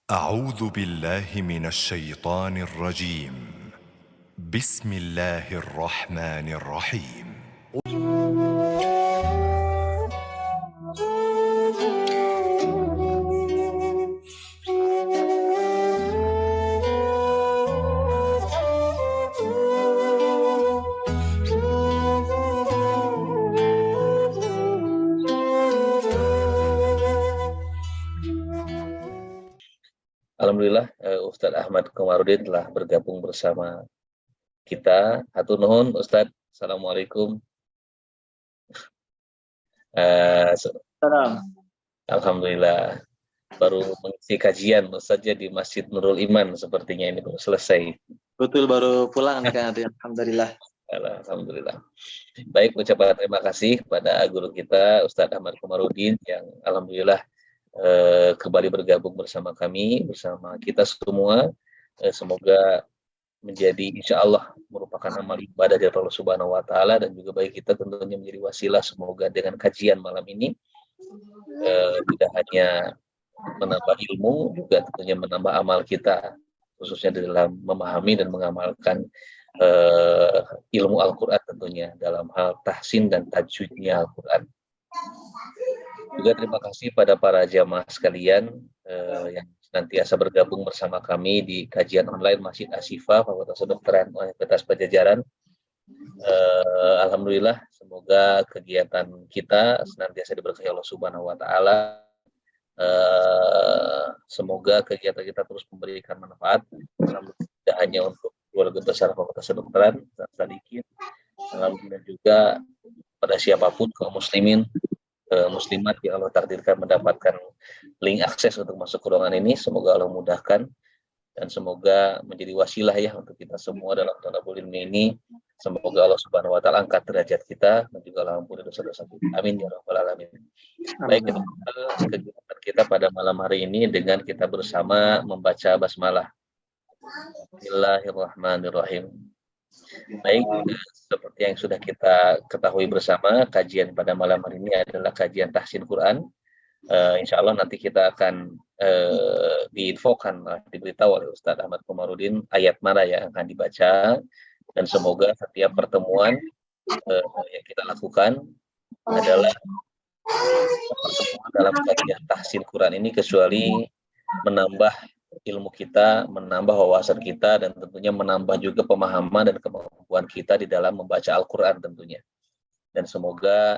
أعوذ بالله من الشيطان الرجيم. بسم الله الرحمن الرحيم. Alhamdulillah, Ustadz Ahmad Komarudin telah bergabung bersama kita. Hatur nuhun, Ustadz. Assalamualaikum. Salam. Alhamdulillah, baru mengisi kajian saja di Masjid Nurul Iman. Sepertinya ini baru selesai. Betul, baru pulang nih Kang Adi. Alhamdulillah. Alhamdulillah. Baik, ucapan terima kasih kepada guru kita, Ustadz Ahmad Komarudin, yang alhamdulillah kembali bergabung bersama kami, bersama kita semua. Semoga menjadi insya Allah merupakan amal ibadah dari Allah Subhanahu wa Ta'ala, dan juga bagi kita tentunya menjadi wasilah. Semoga dengan kajian malam ini tidak hanya menambah ilmu, juga tentunya menambah amal kita, khususnya dalam memahami dan mengamalkan ilmu Al-Quran, tentunya dalam hal tahsin dan tajwidnya Al-Quran. Juga terima kasih pada para jamaah sekalian yang senantiasa bergabung bersama kami di kajian online Masjid Asy-Syifa Fakultas Kedokteran Universitas Padjadjaran. Alhamdulillah, semoga kegiatan kita senantiasa diberkahi Allah Subhanahu wa Ta'ala. Semoga kegiatan kita terus memberikan manfaat, tidak hanya untuk keluarga besar Fakultas Kedokteran, sedikit, alhamdulillah juga pada siapapun kaum muslimin, muslimat yang Allah takdirkan mendapatkan link akses untuk masuk ke ruangan ini. Semoga Allah mudahkan dan semoga menjadi wasilah ya untuk kita semua dalam thalabul ilmi ini. Semoga Allah Subhanahu wa Ta'ala angkat derajat kita dan juga Allah ampuni dosa-dosa kita. Amin ya rabbal alamin. Baik, kita kegiatan kita pada malam hari ini dengan kita bersama membaca basmalah. Bismillahirrahmanirrahim. Baik, seperti yang sudah kita ketahui bersama, kajian pada malam hari ini adalah kajian tahsin Quran. Insya Allah nanti kita akan diinfokan, diberitahu oleh Ustadz Ahmad Komarudin ayat mana yang akan dibaca, dan semoga setiap pertemuan yang kita lakukan adalah pertemuan dalam kajian tahsin Quran ini, kecuali menambah ilmu kita, menambah wawasan kita, dan tentunya menambah juga pemahaman dan kemampuan kita di dalam membaca Al-Quran tentunya. Dan semoga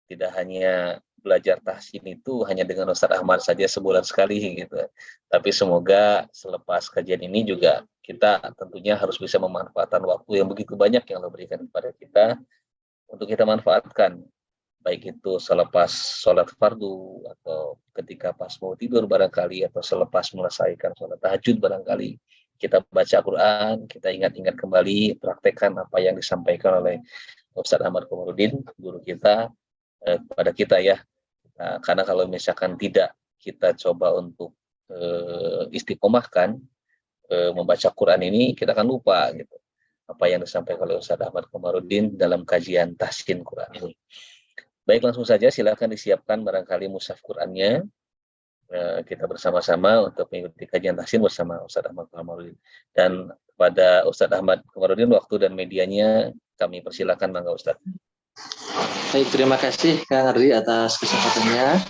tidak hanya belajar tahsin itu hanya dengan Ustadz Ahmad saja sebulan sekali gitu, tapi semoga selepas kajian ini juga kita tentunya harus bisa memanfaatkan waktu yang begitu banyak yang Allah berikan kepada kita untuk kita manfaatkan, baik itu selepas sholat fardu, atau ketika pas mau tidur barangkali, atau selepas melesaikan sholat tahajud barangkali, kita baca Quran, kita ingat-ingat kembali, praktekkan apa yang disampaikan oleh Ustadz Ahmad Komarudin, guru kita, kepada kita ya. Nah, karena kalau misalkan tidak kita coba untuk istiqomahkan membaca Quran ini, kita akan lupa gitu apa yang disampaikan oleh Ustadz Ahmad Komarudin dalam kajian tahsin Quran ini. Baik, langsung saja silakan disiapkan barangkali mushaf Qurannya. Kita bersama-sama untuk mengikuti kajian tahsin bersama Ustadz Ahmad Komarudin. Dan pada Ustadz Ahmad Komarudin, waktu dan medianya kami persilakan, mangga Ustadz. Baik, terima kasih Kang Ardi atas kesempatannya.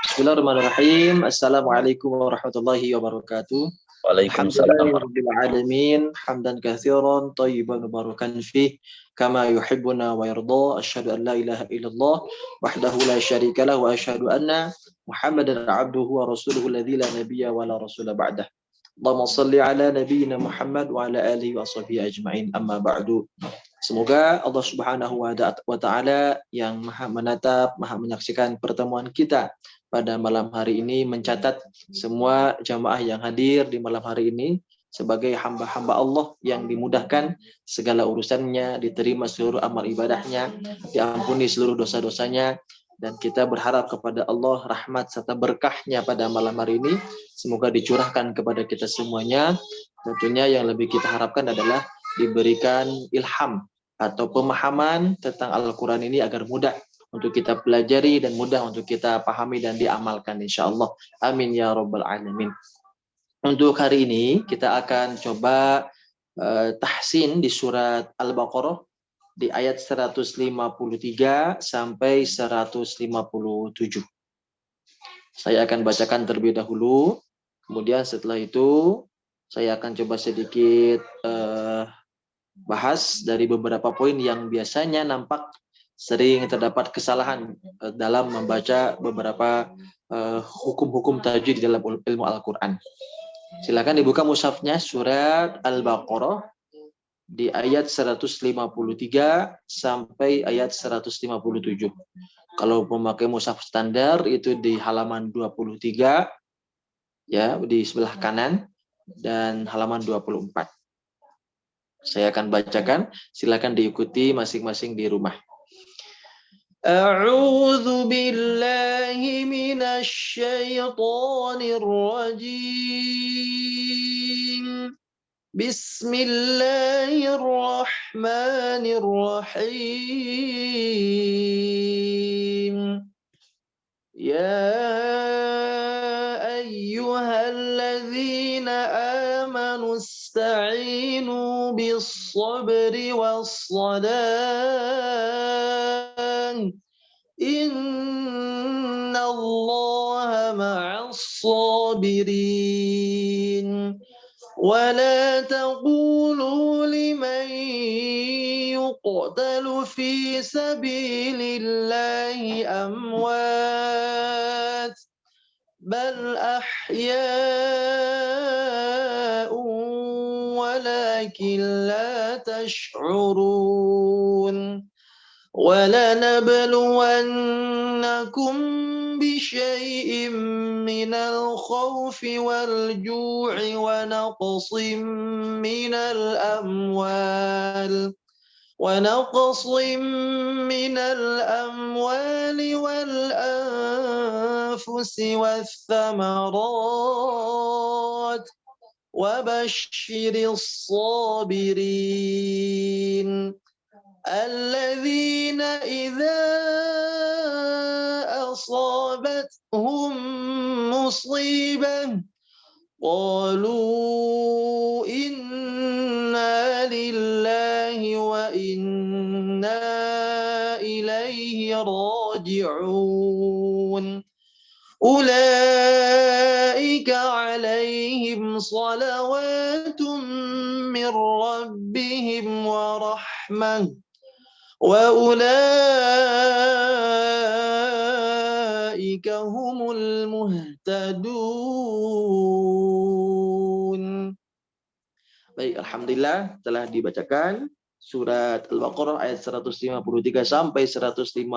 Bismillahirrahmanirrahim. Assalamualaikum warahmatullahi wabarakatuh. Waalaikumsalam. Alhamdulillahirrahmanirrahim. Hamdan kathiran tayyiban mubarakan fih kama yuhibbuna wa yarda. Asyhadu an la ilaha illallah wahdahu la syarika lah, wa asyhadu anna Muhammadan abduhu wa rasuluhu alladzi la nabiyya wa la rasula ba'dah. Allahumma shalli ala nabiyyina Muhammad wa ala alihi wa sahbihi ajma'in. Amma ba'du. Semoga Allah Subhanahu wa Ta'ala yang Maha menatap, Maha menyaksikan pertemuan kita pada malam hari ini, mencatat semua jamaah yang hadir di malam hari ini sebagai hamba-hamba Allah yang dimudahkan segala urusannya, diterima seluruh amal ibadahnya, diampuni seluruh dosa-dosanya, dan kita berharap kepada Allah rahmat serta berkahnya pada malam hari ini semoga dicurahkan kepada kita semuanya. Tentunya yang lebih kita harapkan adalah diberikan ilham atau pemahaman tentang Al-Quran ini agar mudah untuk kita pelajari dan mudah untuk kita pahami dan diamalkan, insya Allah. Amin ya rabbal alamin. Untuk hari ini kita akan coba tahsin di surat Al-Baqarah di ayat 153 sampai 157. Saya akan bacakan terlebih dahulu, kemudian setelah itu saya akan coba sedikit bahas dari beberapa poin yang biasanya nampak sering terdapat kesalahan dalam membaca beberapa hukum-hukum tajwid di dalam ilmu Al-Quran. Silakan dibuka mushafnya surat Al-Baqarah di ayat 153 sampai ayat 157. Kalau memakai mushaf standar itu di halaman 23 ya, di sebelah kanan, dan halaman 24. Saya akan bacakan, silakan diikuti masing-masing di rumah. A'udzu billahi minasy syaithanir rajim. Bismillahirrahmanirrahim. Ya ayyuhalladzina amanu ista'inu bis-sabri was-salah. Innallaha ma'as-sabirin. ولا تقولوا لمن يقتل في سبيل الله أموات بل أحياء ولكن لا تشعرون ولنبلونكم بشيء من الخوف والجوع ونقص من الأموال والأنفس والثمرات وبشر الصابرين الذين إذا أصابتهم مصيبة قالوا إنا لله وإنا إليه راجعون أولئك عليهم صلوات من ربهم ورحمة وأولئك هم المهتدون. Baik, alhamdulillah telah dibacakan surat Al-Baqarah ayat 153 sampai 157.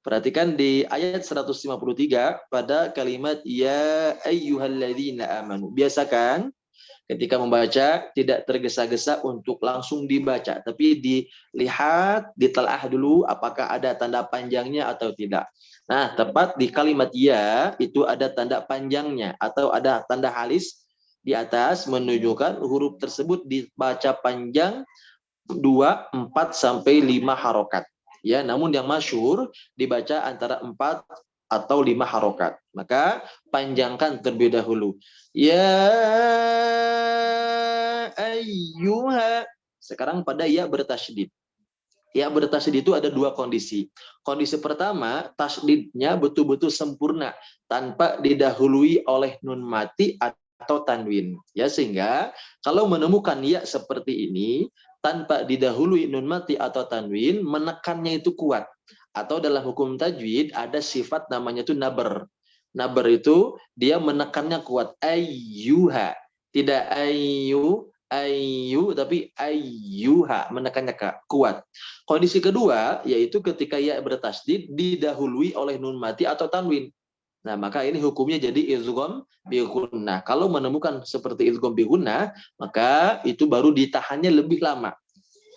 Perhatikan di ayat 153 pada kalimat ya ayyuhalladzina amanu. Biasakan ketika membaca tidak tergesa-gesa untuk langsung dibaca, tapi dilihat, ditelaah dulu apakah ada tanda panjangnya atau tidak. Nah, tepat di kalimat ya itu ada tanda panjangnya atau ada tanda halis di atas menunjukkan huruf tersebut dibaca panjang 2, 4 sampai 5 harokat. Ya, namun yang masyhur dibaca antara 4 atau 5 harokat. Maka panjangkan terlebih dahulu. Ya ayyuha. Sekarang pada ya bertasydid. Ya bertasydid itu ada dua kondisi. Kondisi pertama, tasydidnya betul-betul sempurna tanpa didahului oleh nun mati atau tanwin. Ya, sehingga kalau menemukan ya seperti ini tanpa didahului nun mati atau tanwin, menekannya itu kuat. Atau dalam hukum tajwid ada sifat namanya itu naber. Naber itu dia menekannya kuat. Ayyuha. Tidak ayyu, tapi ayyuha, menekannya kuat. Kondisi kedua yaitu ketika ya bertasydid didahului oleh nun mati atau tanwin. Nah, maka ini hukumnya jadi idgham bi gunnah. Kalau menemukan seperti idgham bi gunnah, maka itu baru ditahannya lebih lama.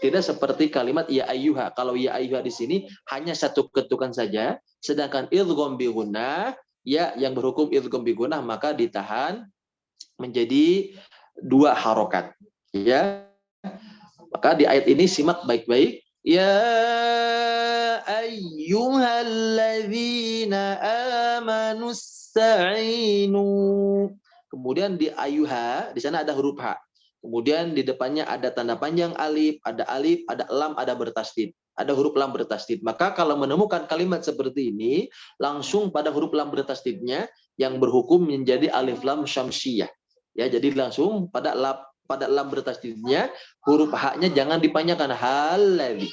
Tidak seperti kalimat ya ayyuha. Kalau ya ayyuha di sini hanya satu ketukan saja, sedangkan idgham bi gunnah ya yang berhukum idgham bi gunnah maka ditahan menjadi 2 harokat. Ya. Maka di ayat ini simak baik-baik. Ya ayyuhalladzina amanu ista'inu. kemudian di ayuha, di sana ada huruf H. Kemudian di depannya ada tanda panjang alif, ada lam, ada bertasdid. Ada huruf lam bertasdid. Maka kalau menemukan kalimat seperti ini, langsung pada huruf lam bertasdidnya yang berhukum menjadi alif lam syamsiyah. Ya, jadi langsung pada lam bertasdidnya, huruf H-nya jangan dipanjangkan haladzi.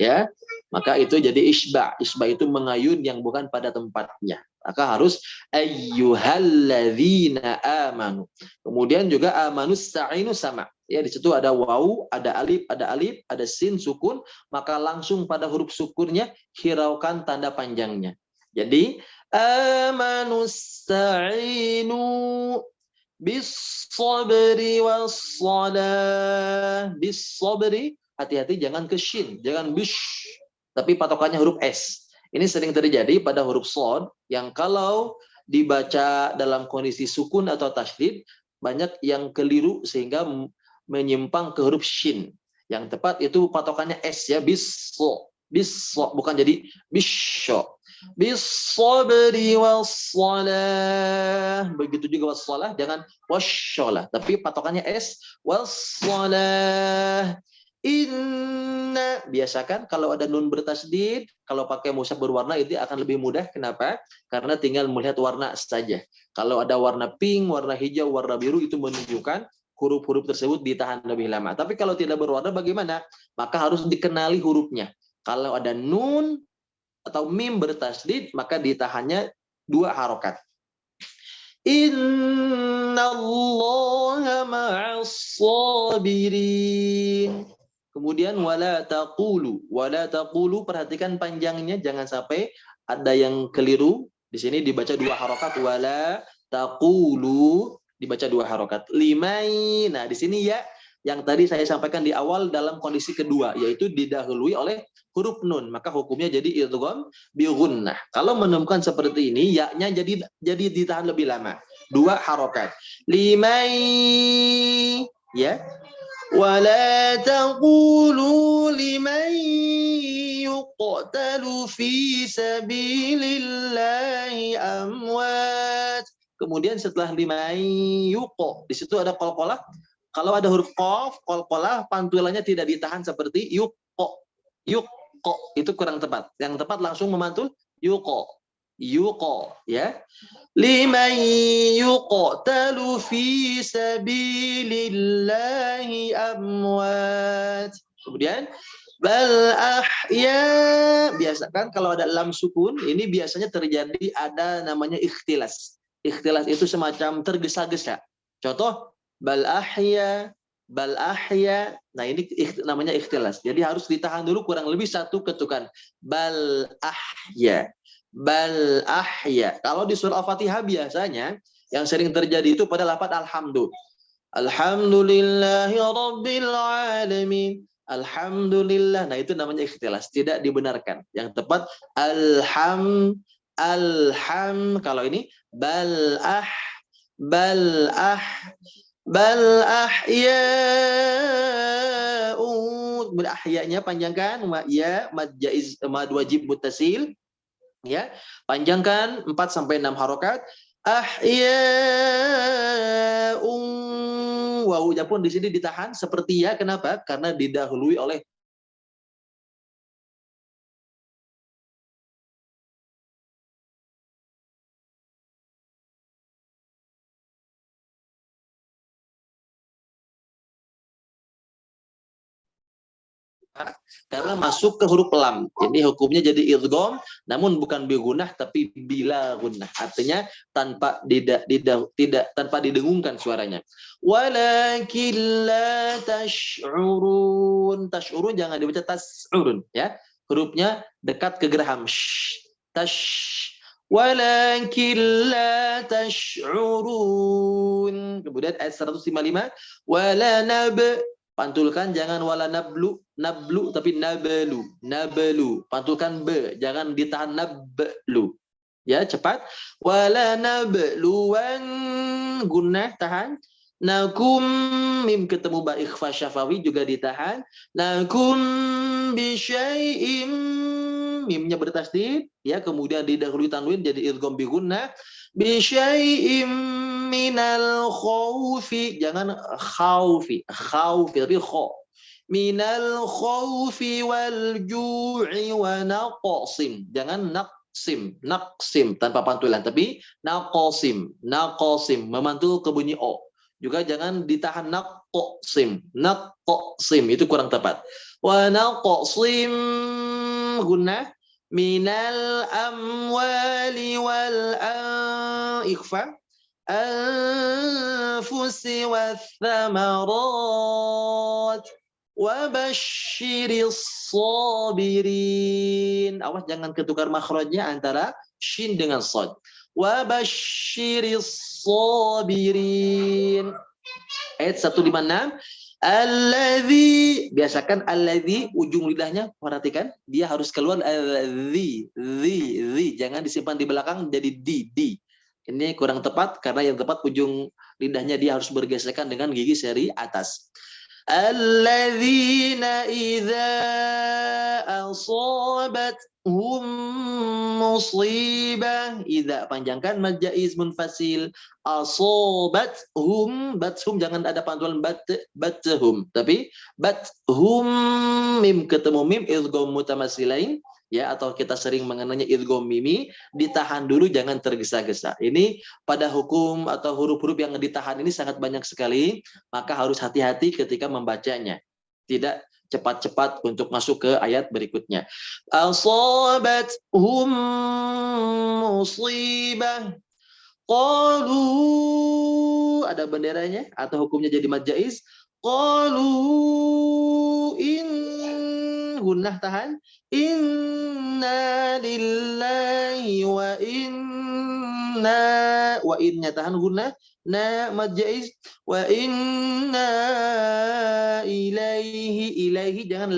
Ya. Maka itu jadi isba. Isba itu mengayun yang bukan pada tempatnya. Maka harus ayyuhalladzina amanu. Kemudian juga amanu sta'inu sama. Ya, di situ ada wawu, ada alif, ada sin sukun, maka langsung pada huruf sukunnya hiraukan tanda panjangnya. Jadi amanu sta'inu bis-sabri was-shalah. Bis-sabri, hati-hati jangan ke shin, jangan bish, tapi patokannya huruf S. Ini sering terjadi pada huruf shad yang kalau dibaca dalam kondisi sukun atau tasydid banyak yang keliru sehingga menyimpang ke huruf shin. Yang tepat itu patokannya S ya, bis-so, bukan jadi bisho. Bis-sabri was-shalah. Begitu juga was-shalah, jangan wasyalah, tapi patokannya S, was-shalah. Inna, biasakan kalau ada nun bertasdid, kalau pakai mushaf berwarna itu akan lebih mudah. Kenapa? Karena tinggal melihat warna saja. Kalau ada warna pink, warna hijau, warna biru, itu menunjukkan huruf-huruf tersebut ditahan lebih lama. Tapi kalau tidak berwarna bagaimana? Maka harus dikenali hurufnya. Kalau ada nun atau mim bertasdid, maka ditahannya 2 harokat. Innallaha ma'as sabirin. Kemudian wala taqulu, perhatikan panjangnya, jangan sampai ada yang keliru. Di sini dibaca 2 harokat, wala taqulu dibaca 2 harokat. Limai, nah di sini ya yang tadi saya sampaikan di awal dalam kondisi kedua, yaitu didahului oleh huruf nun, maka hukumnya jadi idgham bi gunnah. Kalau menemukan seperti ini, ya-nya jadi ditahan lebih lama, 2 harokat. Limai, ya. ولا تقولوا لمن يقتل في سبيل الله أموات. Kemudian setelah limai yuqo, di situ ada qalqalah. Kalau ada huruf qaf, qalqalah pantulannya tidak ditahan seperti yuqo. Yuqo itu kurang tepat. Yang tepat langsung memantul yuqo. Yuqo, ya. Liman yuqtalu fi sabilillahi amwat. Kemudian bal ahya, biasakan kalau ada lam sukun ini biasanya terjadi ada namanya ikhtilas. Ikhtilas itu semacam tergesa-gesa. Contoh bal ahya. Nah ini namanya ikhtilas. Jadi harus ditahan dulu kurang lebih 1 ketukan. Bal ahya. Bal ahya. Kalau di surah Al-Fatihah biasanya yang sering terjadi itu pada lafaz alhamdu. Alhamdulillahi rabbil alamin. Alhamdulillah. Nah itu namanya ikhtilas, tidak dibenarkan. Yang tepat alham. Kalau ini bal ahya. Ahyanya panjangkan, ya mad jaiz, mad wajib muttasil. Ya, panjangkan 4 sampai 6 harokat. Ahya'un, wawunya pun di sini ditahan seperti ya. Kenapa? Karena didahului oleh karena masuk ke huruf lam. Jadi hukumnya jadi idgham, namun bukan bi gunnah tapi bila gunnah. Artinya tanpa tanpa didengungkan suaranya. Walakin la tash'urun. Tash'urun jangan dibaca tas'urun, ya. Hurufnya dekat ke geraham. Tash. Walakin la tash'urun. Kemudian ayat 155, wala nab, pantulkan jangan wala nablu tapi nablu, pantulkan be, jangan ditahan nablu, ya. Cepat, wala nabluwan, gunnah tahan. Nakum, mim ketemu ba ikhfa syafawi juga ditahan. Nakum bisyai'im, mimnya bertasdid, ya, kemudian didahului tanwin jadi idgham bi gunnah. Bisyai'im minal khawfi, jangan khawfi, khawfi tapi kho. Minal khawfi wal ju'i wa naqsim. Jangan naqsim, naqsim tanpa pantulan, tapi naqsim, naqsim memantul ke bunyi o. Juga jangan ditahan naqsim, naqsim itu kurang tepat. Wa naqsim gunnah minal amwali wal ikhfa anfusi wath thamarat wabashiris sabirin. Awas jangan ketukar makhrajnya antara shin dengan shad. Wabashiris sabirin. Ayat 156. Alladzi, biasakan alladzi ujung lidahnya, perhatikan dia harus keluar alladzi, jangan disimpan di belakang jadi di. Ini kurang tepat karena yang tepat ujung lidahnya dia harus bergesekan dengan gigi seri atas. Alladzina idza asabathum musibah, idza panjangkan mad jaiz munfasil, asabathum, bathum jangan ada pantulan bathum, tapi bathum mim ketemu mim idgham mutamatsilain ya, atau kita sering mengenalnya idgham mimi, ditahan dulu jangan tergesa-gesa. Ini pada hukum atau huruf-huruf yang ditahan ini sangat banyak sekali, maka harus hati-hati ketika membacanya. Tidak cepat-cepat untuk masuk ke ayat berikutnya. Asabathum musibah qalu, ada benderanya atau hukumnya jadi mad jaiz. Qalu in, gunnah tahan, inna lillahi wa innya tahan gunnah, na mad jaiz, wa inna ilaihi jangan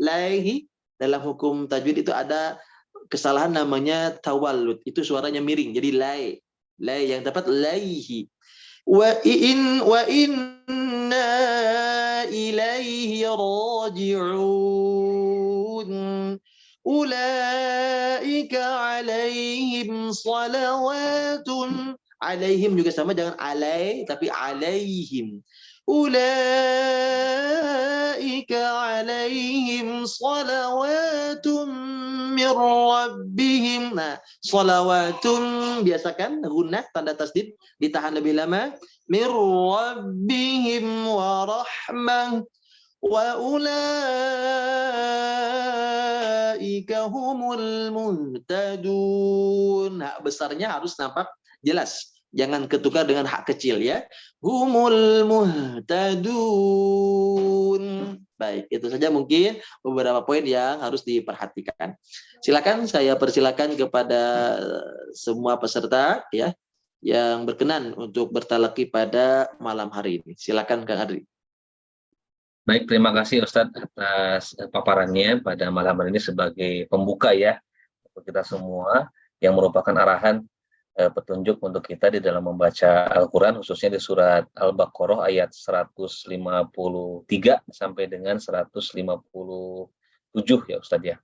laihi. Dalam hukum tajwid itu ada kesalahan namanya tawallud, itu suaranya miring jadi lai yang tepat laihi. Wa inna ilaihi raji'un. Ulaika alaihim salawatun, alaihim juga sama, jangan alai tapi alaihim. Ulaika alaihim salawatun min rabbihim. Nah, salawatun biasakan gunnah tanda tasdid ditahan lebih lama. Min rabbihim wa rahmah wa ulaika humul muhtadun. Hak besarnya harus nampak jelas, jangan ketukar dengan hak kecil ya. Humul muhtadun. Baik, itu saja mungkin beberapa poin yang harus diperhatikan. Silakan, saya persilakan kepada semua peserta ya yang berkenan untuk bertalaki pada malam hari ini. Silakan Kang Adri. Baik, terima kasih Ustadz atas paparannya pada malam hari ini sebagai pembuka ya untuk kita semua, yang merupakan arahan petunjuk untuk kita di dalam membaca Al-Quran, khususnya di surat Al-Baqarah ayat 153 sampai dengan 157 ya Ustadz ya.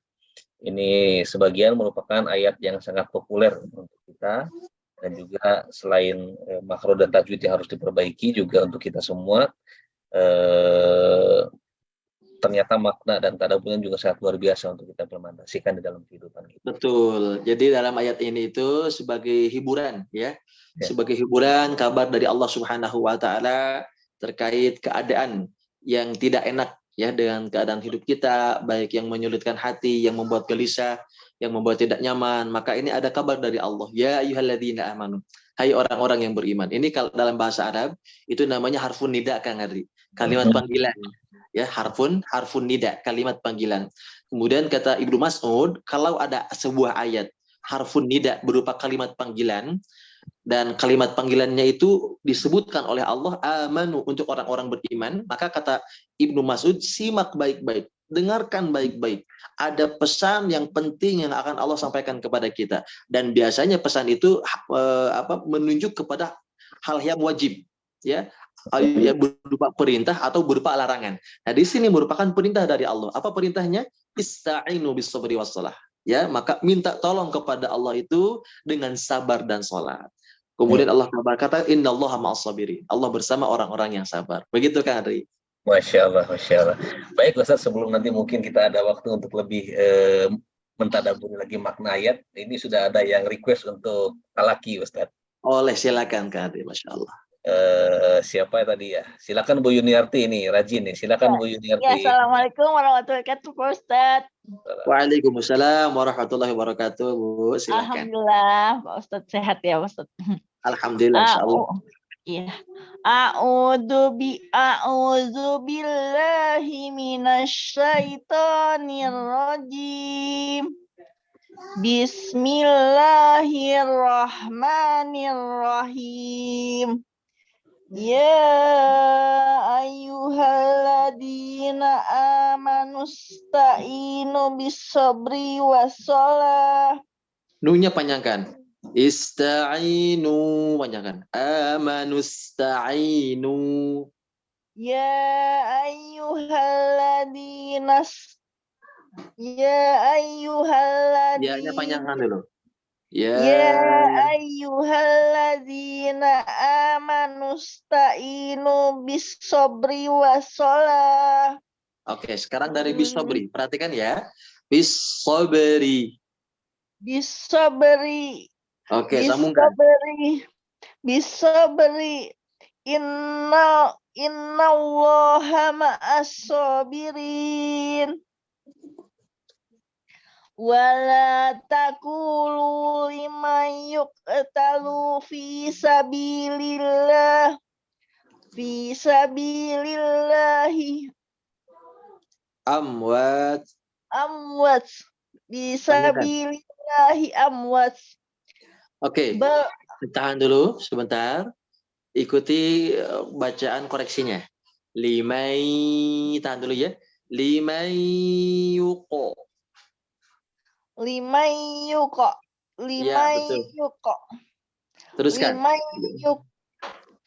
Ini sebagian merupakan ayat yang sangat populer untuk kita, dan juga selain makro dan tajwid yang harus diperbaiki juga untuk kita semua, ternyata makna dan tadaburnya juga sangat luar biasa untuk kita implementasikan di dalam kehidupan kita. Betul. Jadi dalam ayat ini itu sebagai hiburan ya. Sebagai hiburan kabar dari Allah Subhanahu wa taala terkait keadaan yang tidak enak ya dengan keadaan hidup kita, baik yang menyulitkan hati, yang membuat gelisah, yang membuat tidak nyaman, maka ini ada kabar dari Allah. Ya ayyuhalladzina amanu. Hai orang-orang yang beriman. Ini kalau dalam bahasa Arab itu namanya harfun nida Kang Adri. Kalimat panggilan. Ya, harfun nida, kalimat panggilan. Kemudian kata Ibnu Mas'ud, kalau ada sebuah ayat harfun nida berupa kalimat panggilan, dan kalimat panggilannya itu disebutkan oleh Allah amanu untuk orang-orang beriman, maka kata Ibnu Mas'ud, simak baik-baik, dengarkan baik-baik. Ada pesan yang penting yang akan Allah sampaikan kepada kita, dan biasanya pesan itu menunjuk kepada hal yang wajib, ya, berupa perintah atau berupa larangan. Nah, di sini merupakan perintah dari Allah. Apa perintahnya? Ista'inu bis-sabri was-shalah. Ya, maka minta tolong kepada Allah itu dengan sabar dan sholat. Kemudian Allah berkata, Innallaha ma'as sabirin. Allah bersama orang-orang yang sabar. Begitu kan, Adri? Masya Allah, Masya Allah. Baik Ustaz, sebelum nanti mungkin kita ada waktu untuk lebih mentadaburi lagi makna ayat, ini sudah ada yang request untuk talaki Ustaz. Oleh, silakan Kak Adri, Masya Allah. Siapa tadi ya? Silakan Bu Yuniarti ini, rajin nih. Silakan Bu Yuniarti. Ya, Assalamualaikum warahmatullahi wabarakatuh, Pak Ustadz. Waalaikumsalam warahmatullahi wabarakatuh, Bu. Silakan. Alhamdulillah, Pak Ustadz sehat ya, Pak Ustadz. Alhamdulillah, insyaallah. Iya. A'udzu billahi minasyaitonir rajim. Bismillahirrahmanirrahim. Ya ayyuhalladzina amanu sta'inu bis-sabri was-shalah. Nunya panjangkan. Ista'inu, panjangkan. Amanu sta'inu. Ya ayyuhalladzina Ya-nya panjangkan dulu. Ya ayyuhalladzina amanu sta'inu bis-sabri was-shalah. Oke, sekarang dari bis-sabri. Perhatikan ya. Bis-sabri. Bis-sabri. Oke, sambungkan. Bis-sabri. Innallaha ma'as-sabirin. Wala taqulu liman yuqtalu fi sabilillahi Amwat. fi sabilillahi amwat. Oke, tahan dulu sebentar. Ikuti bacaan koreksinya. Tahan dulu ya. Limai yuqo. Teruskan.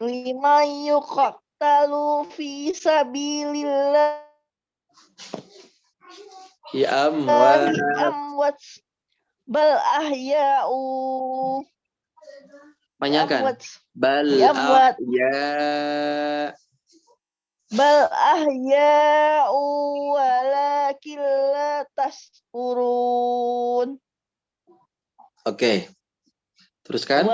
Liman yuqtalu fi sabilillah Ya amwat. Bal ahya'u. Panjangkan. Bal ahya'u walakin la tashkurun. Oke. Teruskan.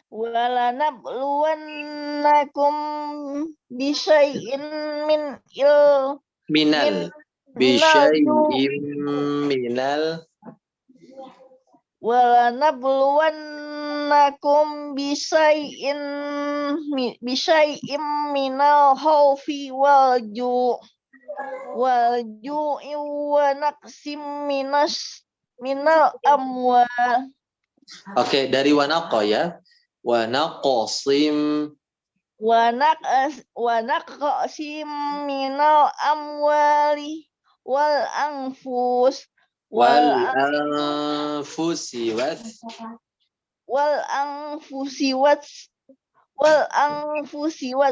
Walanabluwannakum bisyai'in minal walanabluwannakum bisyai'in minal khawfi wal ju'i wa naqsim minal amwal. Oke, dari wanaqo ya. Wanaqosim minal amwali wal anfusi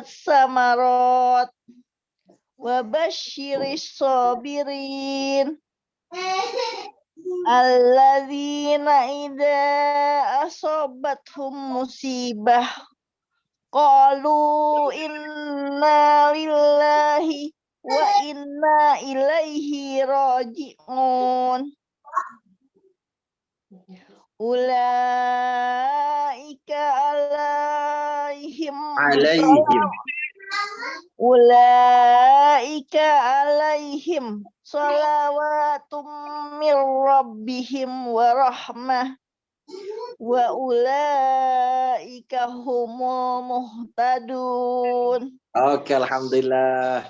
samarat wa basyiris sabirin alladzina idza asabathum musibah qalu inna lillahi wa inna ilaihi raji'un. Ulaika alaihim salawatum mir rabbihim wa rahmah wa ulaika humul muhtadun. Oke, alhamdulillah.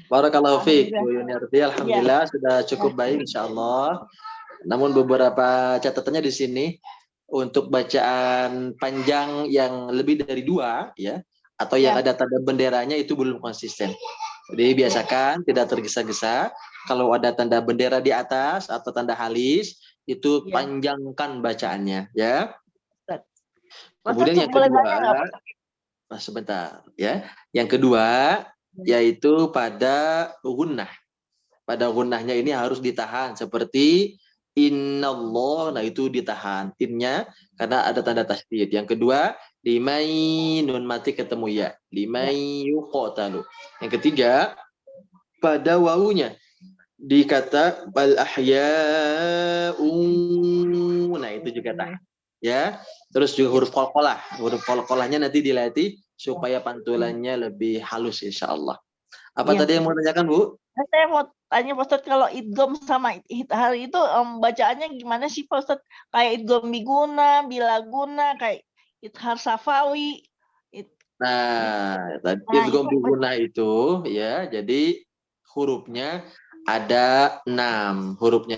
Barakallahu fiik Bu Yuniarti. Alhamdulillah sudah cukup baik insyaallah. Namun beberapa catatannya di sini untuk bacaan panjang yang lebih dari 2 ya, atau yang ada tanda benderanya itu belum konsisten. Jadi biasakan tidak tergesa-gesa. Kalau ada tanda bendera di atas atau tanda halis itu panjangkan bacaannya ya. Kemudian yang kedua, sebentar ya. Yang kedua yaitu pada gunnah. Pada gunnahnya ini harus ditahan seperti Innallah, nah itu ditahan innya karena ada tanda tasdid. Yang kedua, limai nun mati ketemu ya. Limai yuqatalu. Yang ketiga, pada wawunya di kata bal ahya'un. Nah, itu juga tahan. Ya. Terus juga huruf qalqalah. Huruf qalqalahnya nanti dilatih supaya pantulannya lebih halus insyaallah. Apa Iya. tadi yang mau tanyakan, Bu? Saya mau tanya Pak Ustadz, kalau idgham sama ithar itu bacaannya gimana sih Pak Ustadz? Kayak idgham biguna, bilaguna, kayak ithar safawi. Nah, tadi Nah, idgham itu biguna itu ya, jadi hurufnya ada 6. Hurufnya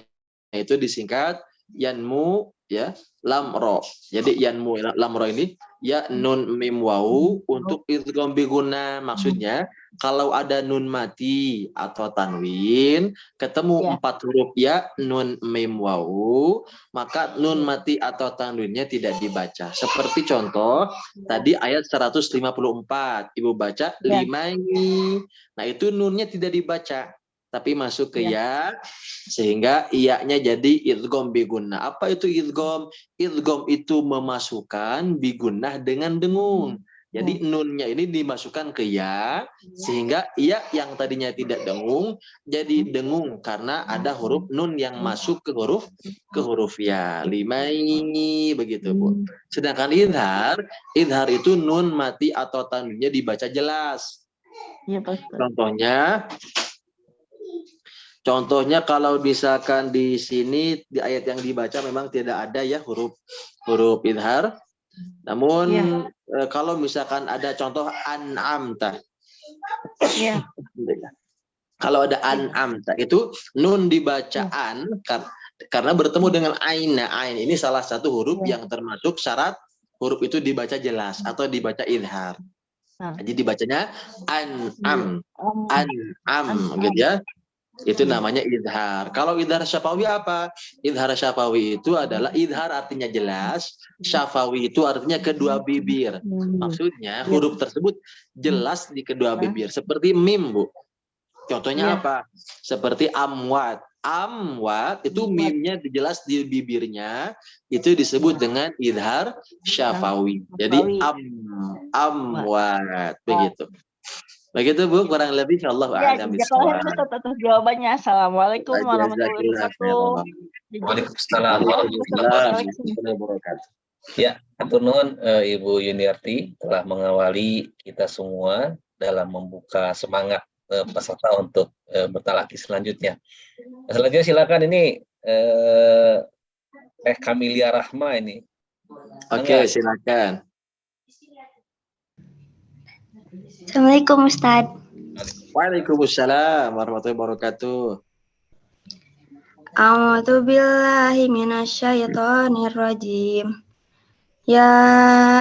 itu disingkat yanmu ya, lam ro. Jadi yanmu lam ro ini ya nun mim wau untuk idgham biguna. Maksudnya kalau ada nun mati atau tanwin ketemu 4 huruf ya nun mim wau, maka nun mati atau tanwinnya tidak dibaca. Seperti contoh tadi ayat 154, Ibu baca limai. Nah, itu nunnya tidak dibaca, tapi masuk ke ya, sehingga iya-nya jadi idgham bigunnah. Apa itu idgham? Idgham itu memasukkan bigunnah dengan dengung. Jadi nunnya ini dimasukkan ke ya, sehingga iya yang tadinya tidak dengung jadi dengung karena ada huruf nun yang masuk ke huruf ya. Limai begitu, Bu. Sedangkan idhar itu nun mati atau tanwinnya dibaca jelas. Iya, Pak Ustadz. Contohnya kalau misalkan di sini di ayat yang dibaca memang tidak ada ya huruf idhar. Namun kalau misalkan ada contoh an'amta. Iya. Kalau ada an'amta itu nun dibacaan karena bertemu dengan ain. Nah, ain ini salah satu huruf yang termasuk syarat huruf itu dibaca jelas atau dibaca idhar. Jadi dibacanya an'am gitu ya. Itu namanya idhar. Kalau idhar syafawi apa? Idhar syafawi itu adalah idhar artinya jelas, syafawi itu artinya kedua bibir. Maksudnya huruf tersebut jelas di kedua bibir. Seperti mim, Bu. Contohnya apa? Seperti amwat. Amwat itu mimnya jelas di bibirnya, itu disebut dengan idhar syafawi. Jadi amwat begitu. Begitu, Bu, kurang lebih insyaallah a'lam bishawab. Atas jawabannya. Assalamualaikum warahmatullahi wabarakatuh. Waalaikumsalam warahmatullahi wabarakatuh. Ya, atur nuhun Ibu Yuniarti telah mengawali kita semua dalam membuka semangat peserta untuk bertalaki selanjutnya. Selanjutnya silakan ini Teh Kamilia Rahma ini. Oke, silakan. Assalamualaikum Ustaz. Waalaikumsalam warahmatullahi wabarakatuh. A'udzu billahi minasyaitonir rajim. Ya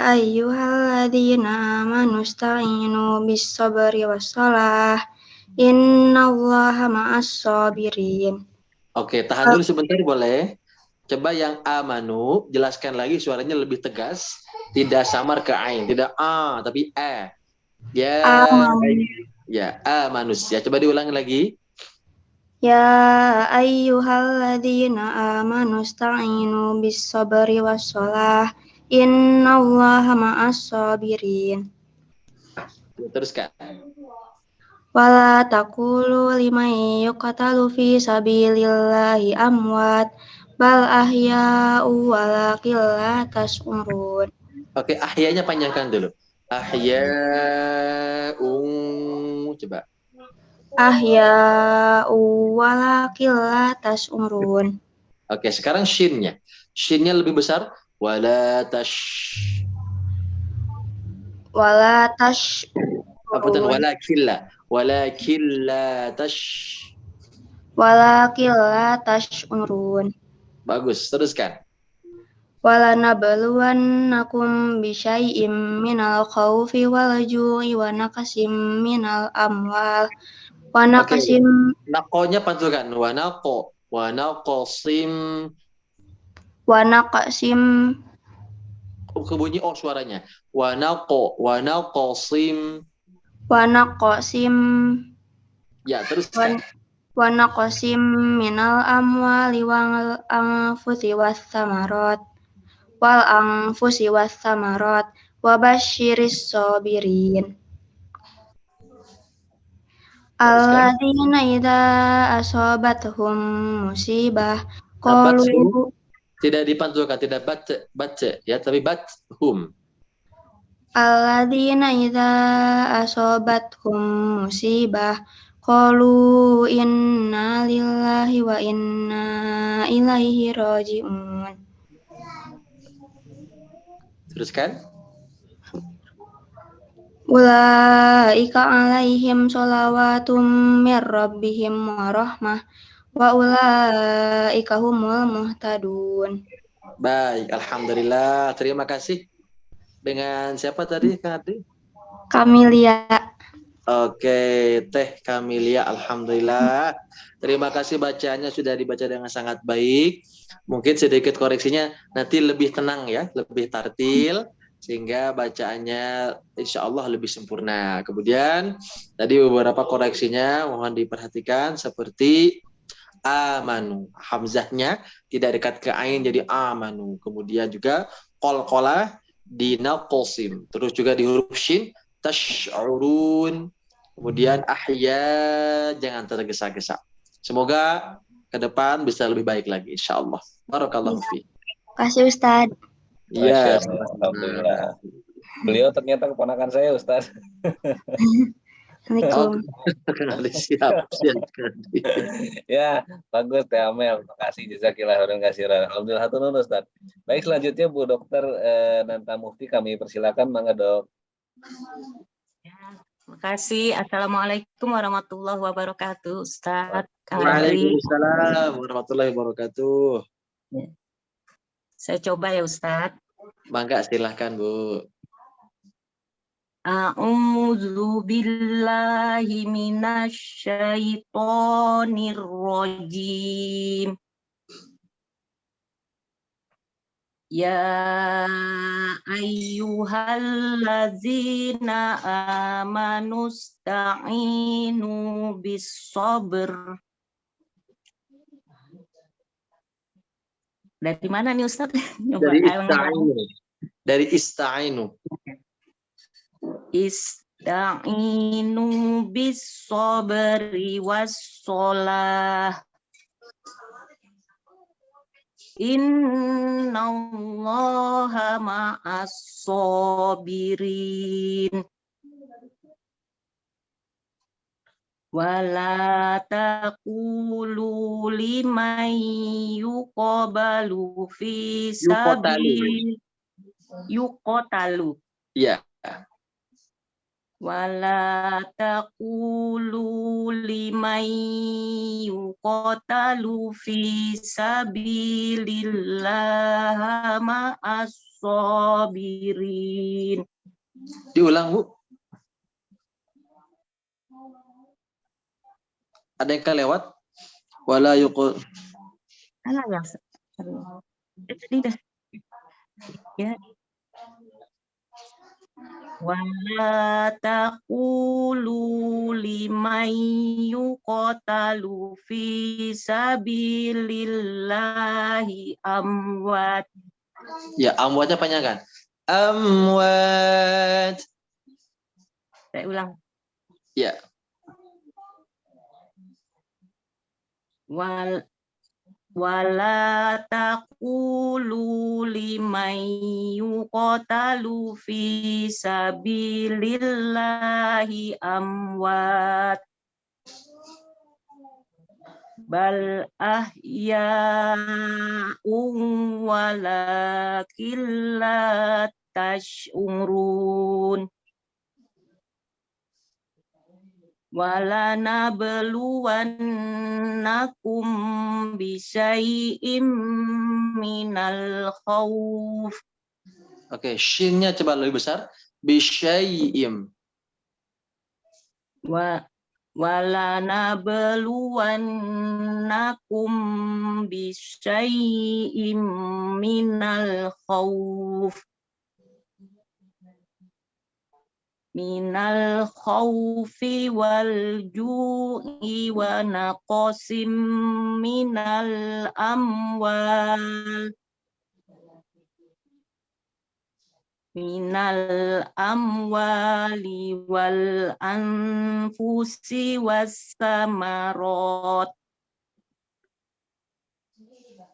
ayyuhalladzina amanu ista'inu bis-sabri was-shalah. Innallaha ma'as-sabirin. Oke, tahan dulu sebentar boleh? Coba yang amanu jelaskan lagi suaranya lebih tegas, tidak samar ke ain, tidak a tapi e. Ya, manusia. Coba diulangi lagi. Ya ayyuhalladzina amanu ista'inu bis-sabri was-shalah. Innallaha ma'as-sabirin. Teruskan. Wala taqulu liman yuqatalu fi sabilillahi amwat bal ahya'u walakin la tash'urun. Oke, ahya'nya panjangkan dulu. Ahya'un, coba. Ahya'u walakin la tash'urun. Oke, sekarang shinnya. Shinnya lebih besar. Wala tash. Apunten, walakin la tash. Walakin la tash'urun. Bagus, teruskan. Wala nabluwannakum bisyai'im minal khaufi wal ju'i wa naqsim minal amwal wa naqsim. Naqonya pantulkan. Wa naqsim. Kebunyi suaranya. Wa naqsim. Wa naqsim. Ya, teruskan. wa naqsim minal amwali wal anfusi was samarat wa basyiris sabirin Teruskan. alladzina idza asabathum musibah Bathum qalu tidak dipantulkan, tidak baca ya, tapi bathum. alladzina idza asabathum musibah qalu inna lillahi wa inna ilaihi raji'un. Teruskan. Ulaika alaihim sholawatun mir rabbihim wa rahmah wa ulaika humul muhtadun. Baik, alhamdulillah. Terima kasih. Dengan siapa tadi, Kak Ardi? Kamilia. Oke, Teh Kamilia, alhamdulillah. Terima kasih bacaannya sudah dibaca dengan sangat baik. Mungkin sedikit koreksinya nanti lebih tenang ya, lebih tartil sehingga bacaannya insya Allah lebih sempurna. Kemudian tadi beberapa koreksinya mohon diperhatikan seperti amanu, hamzahnya tidak dekat ke ain jadi amanu. Kemudian juga qalqalah dinaqsim, terus juga di huruf shin tash'urun. Kemudian ahya jangan tergesa-gesa. Semoga ke depan bisa lebih baik lagi insyaallah. Barakallahu fi. Kasih Ustaz. Iya, Masya Allah, alhamdulillah. Beliau ternyata keponakan saya, Ustaz. Assalamualaikum. siap. Ya, bagus Teh Amel. Terima kasih jazakillah khairan katsiran. Alhamdulillah turun Ustaz. Baik, selanjutnya Bu Dokter Nanta Mufti kami persilakan, mangga Dok. Terima kasih. Assalamualaikum warahmatullahi wabarakatuh, Ustaz. Waalaikumsalam warahmatullahi wabarakatuh. Saya coba ya, Ustaz. Mangga silahkan Bu. A'udzu billahi minasyaitonir rajim. Ya ayyuhallazina amanu sta'inu bis-sabr. Dari mana nih Ustaz? Dari ista'inu. Ista'inu bis-sabri was-shalah. Innallaha ma'as-sabirin. Wala taqulu liman yuqabalu fi sabil yuqatalu. Iya. Wala taqulu liman yuqatalu fi sabilillah ma'as-sabirin. Diulang Bu. Ada yang kelewat? Wala yuqul. Alah yang tadi dah. Ya. Wala taqulu liman yuqatalu fi sabilillahi amwat. Ya, amwatnya panjangkan. Amwat. Saya ulang. Ya. Wala taqulu liman yuqatalu fi sabilillahi amwat bal ahya'un walakin la tash'urun. Wala nabluwannakum bisyai'im minal khawf. Oke, shinnya coba lebih besar. Bisyai'im. Wala nabluwannakum bisyai'im minal khawf. minal khawfi wal ju'i wa naqsim minal amwal wal anfusi was samarat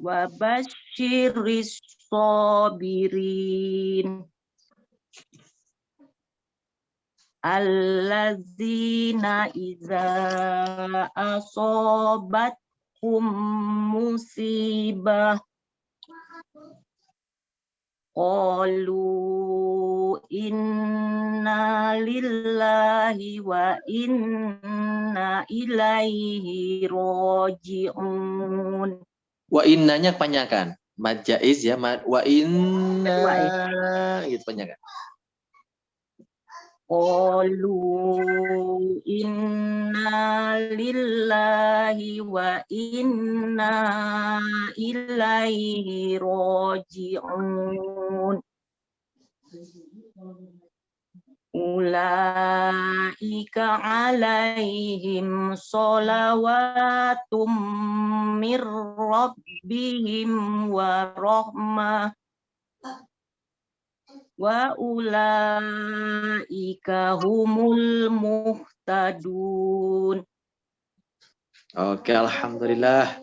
wa basyiris sabirin allazina iza asobatkum musibah qalu inna lillahi wa inna ilaihi raji'un. Wa innanya panjangkan. Mad jaiz ya, wa inna gitu panjangkan. Qalu inna lillahi wa inna ilaihi raji'un. Ulaika alaihim sholawatun mir rabbihim wa rahmah wa ulaika humul muhtadun. Oke, alhamdulillah.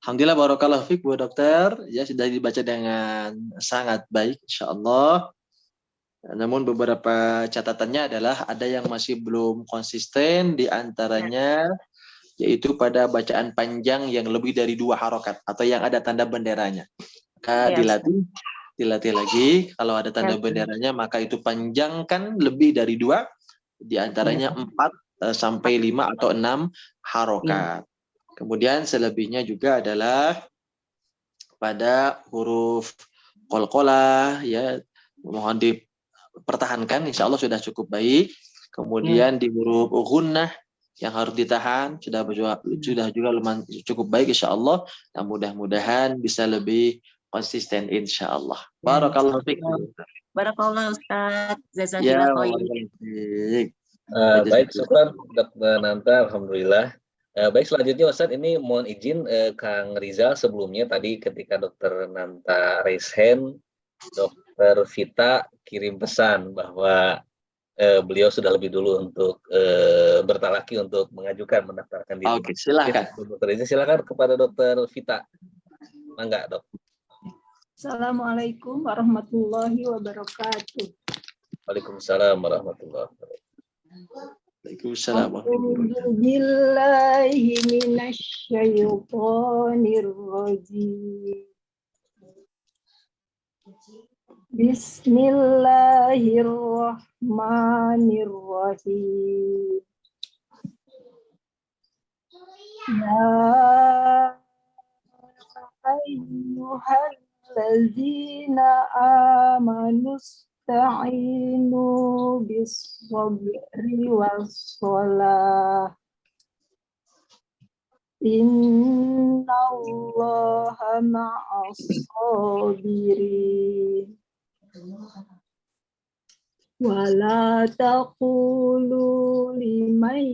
Alhamdulillah, barakallahu fiik Bu Dokter. Ya, sudah dibaca dengan sangat baik insyaallah. Namun beberapa catatannya adalah ada yang masih belum konsisten, di antaranya yaitu pada bacaan panjang yang lebih dari 2 harokat atau yang ada tanda benderanya. Maka dilatih lagi, kalau ada tanda benderanya maka itu panjangkan lebih dari 2, di antaranya 4 sampai 5 atau 6 harokat. Kemudian selebihnya juga adalah pada huruf qalqalah, ya, mohon dipertahankan, insya Allah sudah cukup baik. Kemudian di huruf ghunnah yang harus ditahan sudah juga lumayan cukup baik insya Allah. Dan mudah-mudahan bisa lebih konsisten insya Allah. Barakallahu fiik. Barakallahu Ustaz. Ya, baik, syukur Dr. Nanta, alhamdulillah. Baik, selanjutnya Ustaz, ini mohon izin Kang Rizal, sebelumnya tadi ketika Dr. Nanta raise hand, Dr. Vita kirim pesan bahwa beliau sudah lebih dulu untuk bertalaki untuk mengajukan mendaftarkan diri. Oke, silakan. Dr. Izin, silakan kepada Dr. Vita. Mangga, Dok. Assalamualaikum warahmatullahi wabarakatuh. Waalaikumsalam warahmatullahi wabarakatuh. Waalaikumsalam. A'udzubillahi minasyaitonir rajim. Bismillahirrahmanirrahim. Ya ayyuhallazina amanu ista'inu bis-sabri was-shalah. Innallaha ma'as-sabirin. Wala taqulu liman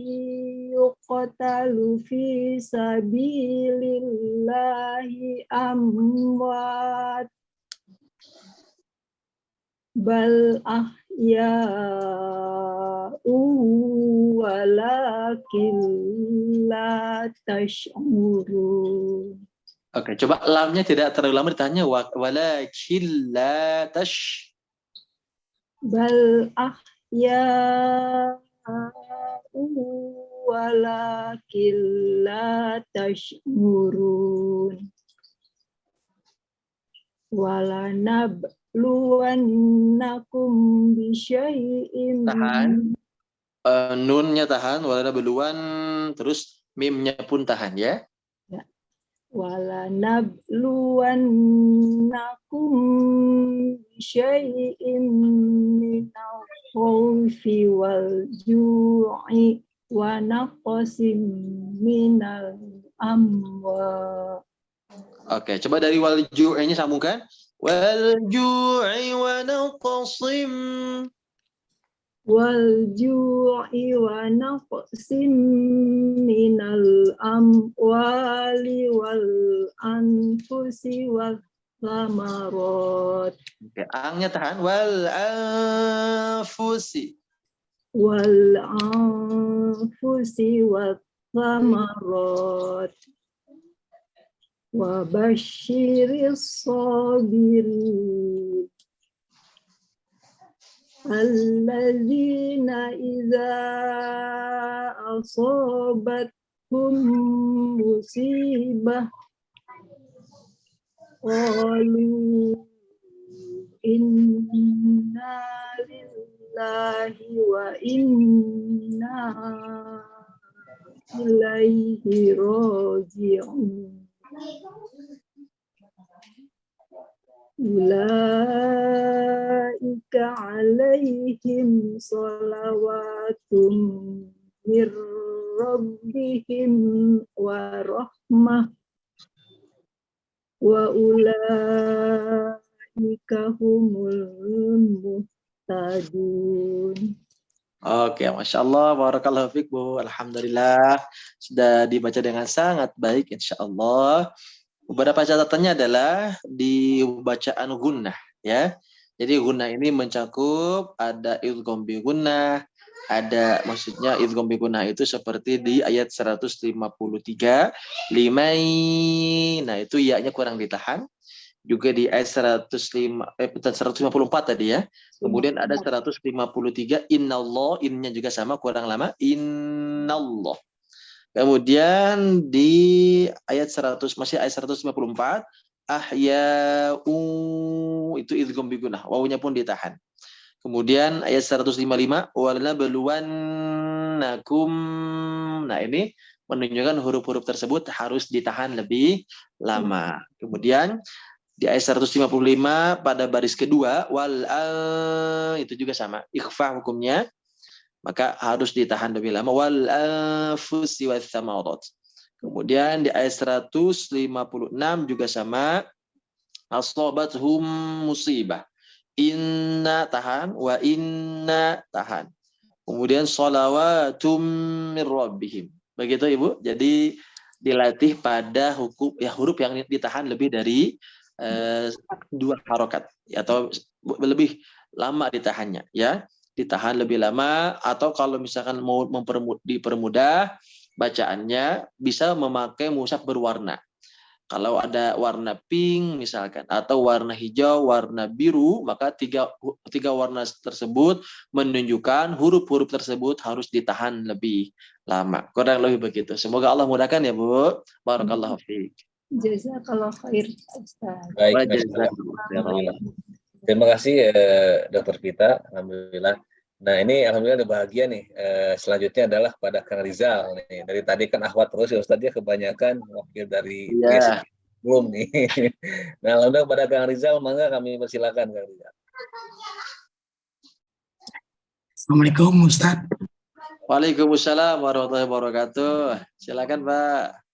yuqtalu fi sabilillahi amwat bal ahya'u walakin la tash'urun. Oke, coba lamnya tidak terlalu lama ditanya walakin la tash. Bal ahya'u walakin la tash'urun. Wala nabluwannakum bisyai'im. Tahan. Nunnya tahan, wala nabluwan, terus mimnya pun tahan ya. Wala nabluwannakum bisyai'im minal khawfi wal ju'i wa naqsim minal amwal. Oke, coba dari wal ju'i-nya sambungkan. Wal ju'i wa naqsim. والجوع ونقص من الأموال والأنفس والثمرات. Oke, angnya tahan. Wal anfusi. والأنفس والثمرات وبشر الصابرين الذين إذا أصابتهم مصيبة قالوا إنا لله وإنا إليه راجعون أولئك عليهم صلوات من ربهم ورحمة وأولئك هم المهتدون. Oke, Masya Allah, barakallahu fiik Bu. Alhamdulillah, sudah dibaca dengan sangat baik, insya Allah. Beberapa catatannya adalah di bacaan gunnah, ya. Jadi gunnah ini mencakup ada idgham bi gunnah, ada maksudnya idgham bi gunnah itu seperti di ayat 153, limai, nah itu ya-nya kurang ditahan. Juga di ayat 154 tadi ya. Kemudian ada 153 innallah, innya juga sama kurang lama, innallah. Kemudian di ayat 100 masih ayat 154 ahya'u itu idgham bi gunnah, wawunya pun ditahan. Kemudian ayat 155 walnabluwannakum, nah ini menunjukkan huruf-huruf tersebut harus ditahan lebih lama. Kemudian di ayat 155 pada baris kedua itu juga sama ikhfa hukumnya, maka harus ditahan lebih lama. Wal anfusi watsamarat. Kemudian di ayat 156 juga sama asobathum musibah. Inna tahan, wa inna tahan. Kemudian shalawatum mir rabbihim. Begitu Ibu. Jadi dilatih pada huruf yang ditahan lebih dari 2 harokat atau lebih lama ditahannya, ya. Ditahan lebih lama, atau kalau misalkan mau dipermudah bacaannya bisa memakai mushaf berwarna. Kalau ada warna pink misalkan atau warna hijau, warna biru, maka tiga warna tersebut menunjukkan huruf-huruf tersebut harus ditahan lebih lama. Kurang lebih begitu. Semoga Allah mudahkan ya Bu. Barakallahu fiik. Jazakallahu khair Ustaz. Baik, alhamdulillah. Terima kasih Dokter Vita, alhamdulillah. Nah ini alhamdulillah ada bahagia nih. Selanjutnya adalah pada Kang Rizal nih. Dari tadi kan akhwat terus ya Ustaz, dia kebanyakan wakil dari belum nih. Nah alhamdulillah pada Kang Rizal, mangga kami persilakan Kang Rizal. Assalamualaikum Ustaz. Waalaikumsalam warahmatullahi wabarakatuh. Silakan Pak.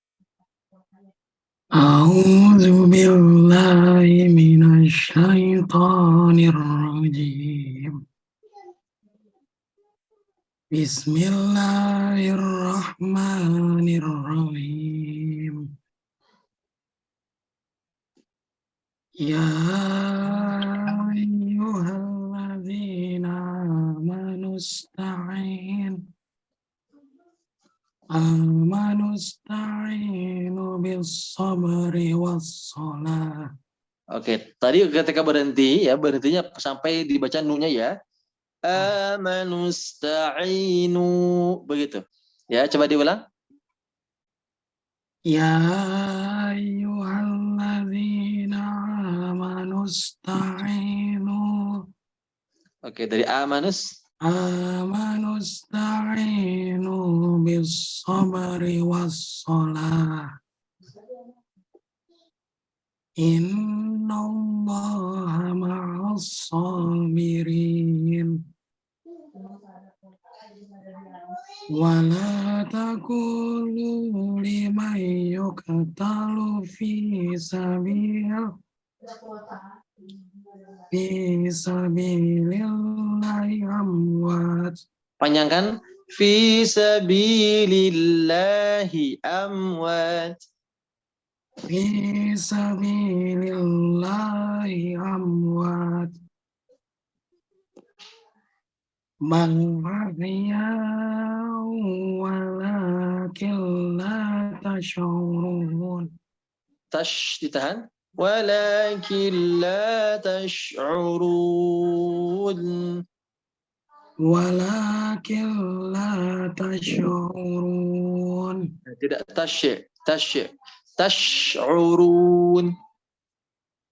A'udzu billahi minasy syaithanir rajim. Bismillahirrahmanirrahim. Ya ayyuhalladzina amanu Amanusta'inu bis-sabri was-shalah. Oke, tadi ketika berhenti ya, berhentinya sampai dibaca nu-nya ya. Amanusta'inu, begitu. Ya, coba diulang. Ya ayyuhalladzina amanusta'inu. Oke, dari Amanusta'inu bis-sabri was-shalah. Innallaha ma'as-sabirin. Wa la taqulu liman yuqtalu fi sabilillahi amwat Panjangkan. Fi sabilillahi amwat. Fi sabilillahi amwat. Bal ahya'u walakin la tash'urun. Ditahan. Walakin la tash'urun. Walakin la tash'urun. Tidak tash'urun.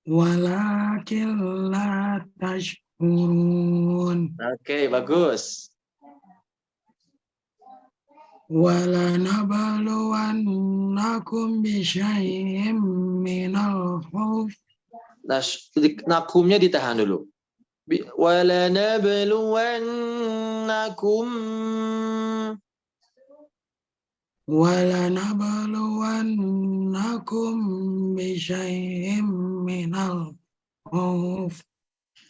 Walakin la tash'urun. Oke, bagus. Walanabluwannakum bisyai'im minal khawf. Nakumnya ditahan dulu. Walanabluwannakum. Walanabluwannakum bisyai'im minal khawf.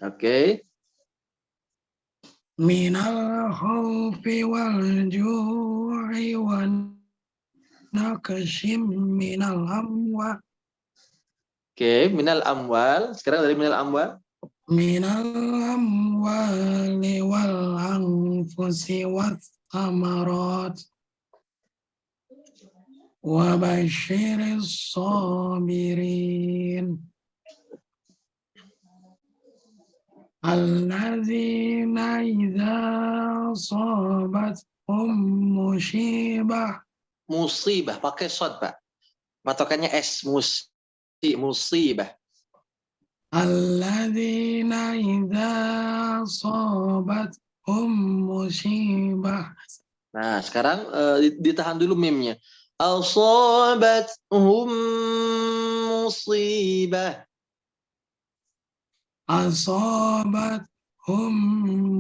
Oke. Minal khawfi wal ju'i wan nakasim minal amwal. Oke, minal amwal. Sekarang dari minal amwal. Minal amwali wal anfusi wath thamarat. Wa basyiris sabirin. Alladzina idza asabathum musibah. Musibah pakai shad, Pak. Patokannya S, musibah. Alladzina idza asabathum musibah. Nah, sekarang ditahan dulu mimnya. Asabathum musibah. Asabathum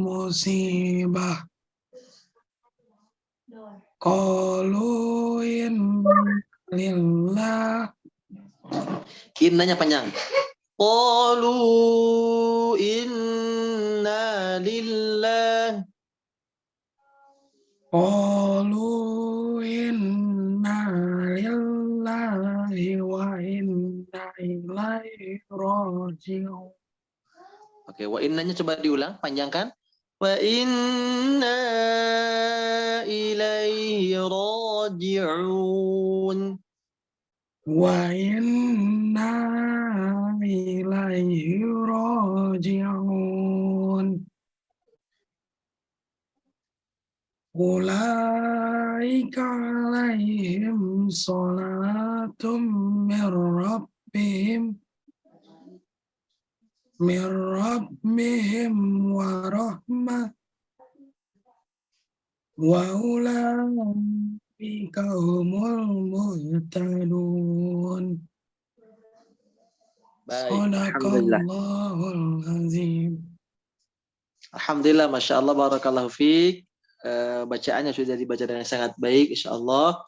musibah. Qalu inna lillah. Innanya panjang. Qalu inna lillah. Qalu inna lillahi wa inna ilaihi raji'un. Oke, wa innanya coba diulang, panjangkan. Wa inna ilaihi raji'un. Wa inna ilaihi raji'un. Ulaika alaihim salatum min rabbihim wa rahmah wa ulaika humul muhtadun. Sadaqallahul azim. Alhamdulillah, Masya Allah, Barakallahu fiik. Bacaannya sudah dibaca dengan sangat baik, Insya Allah.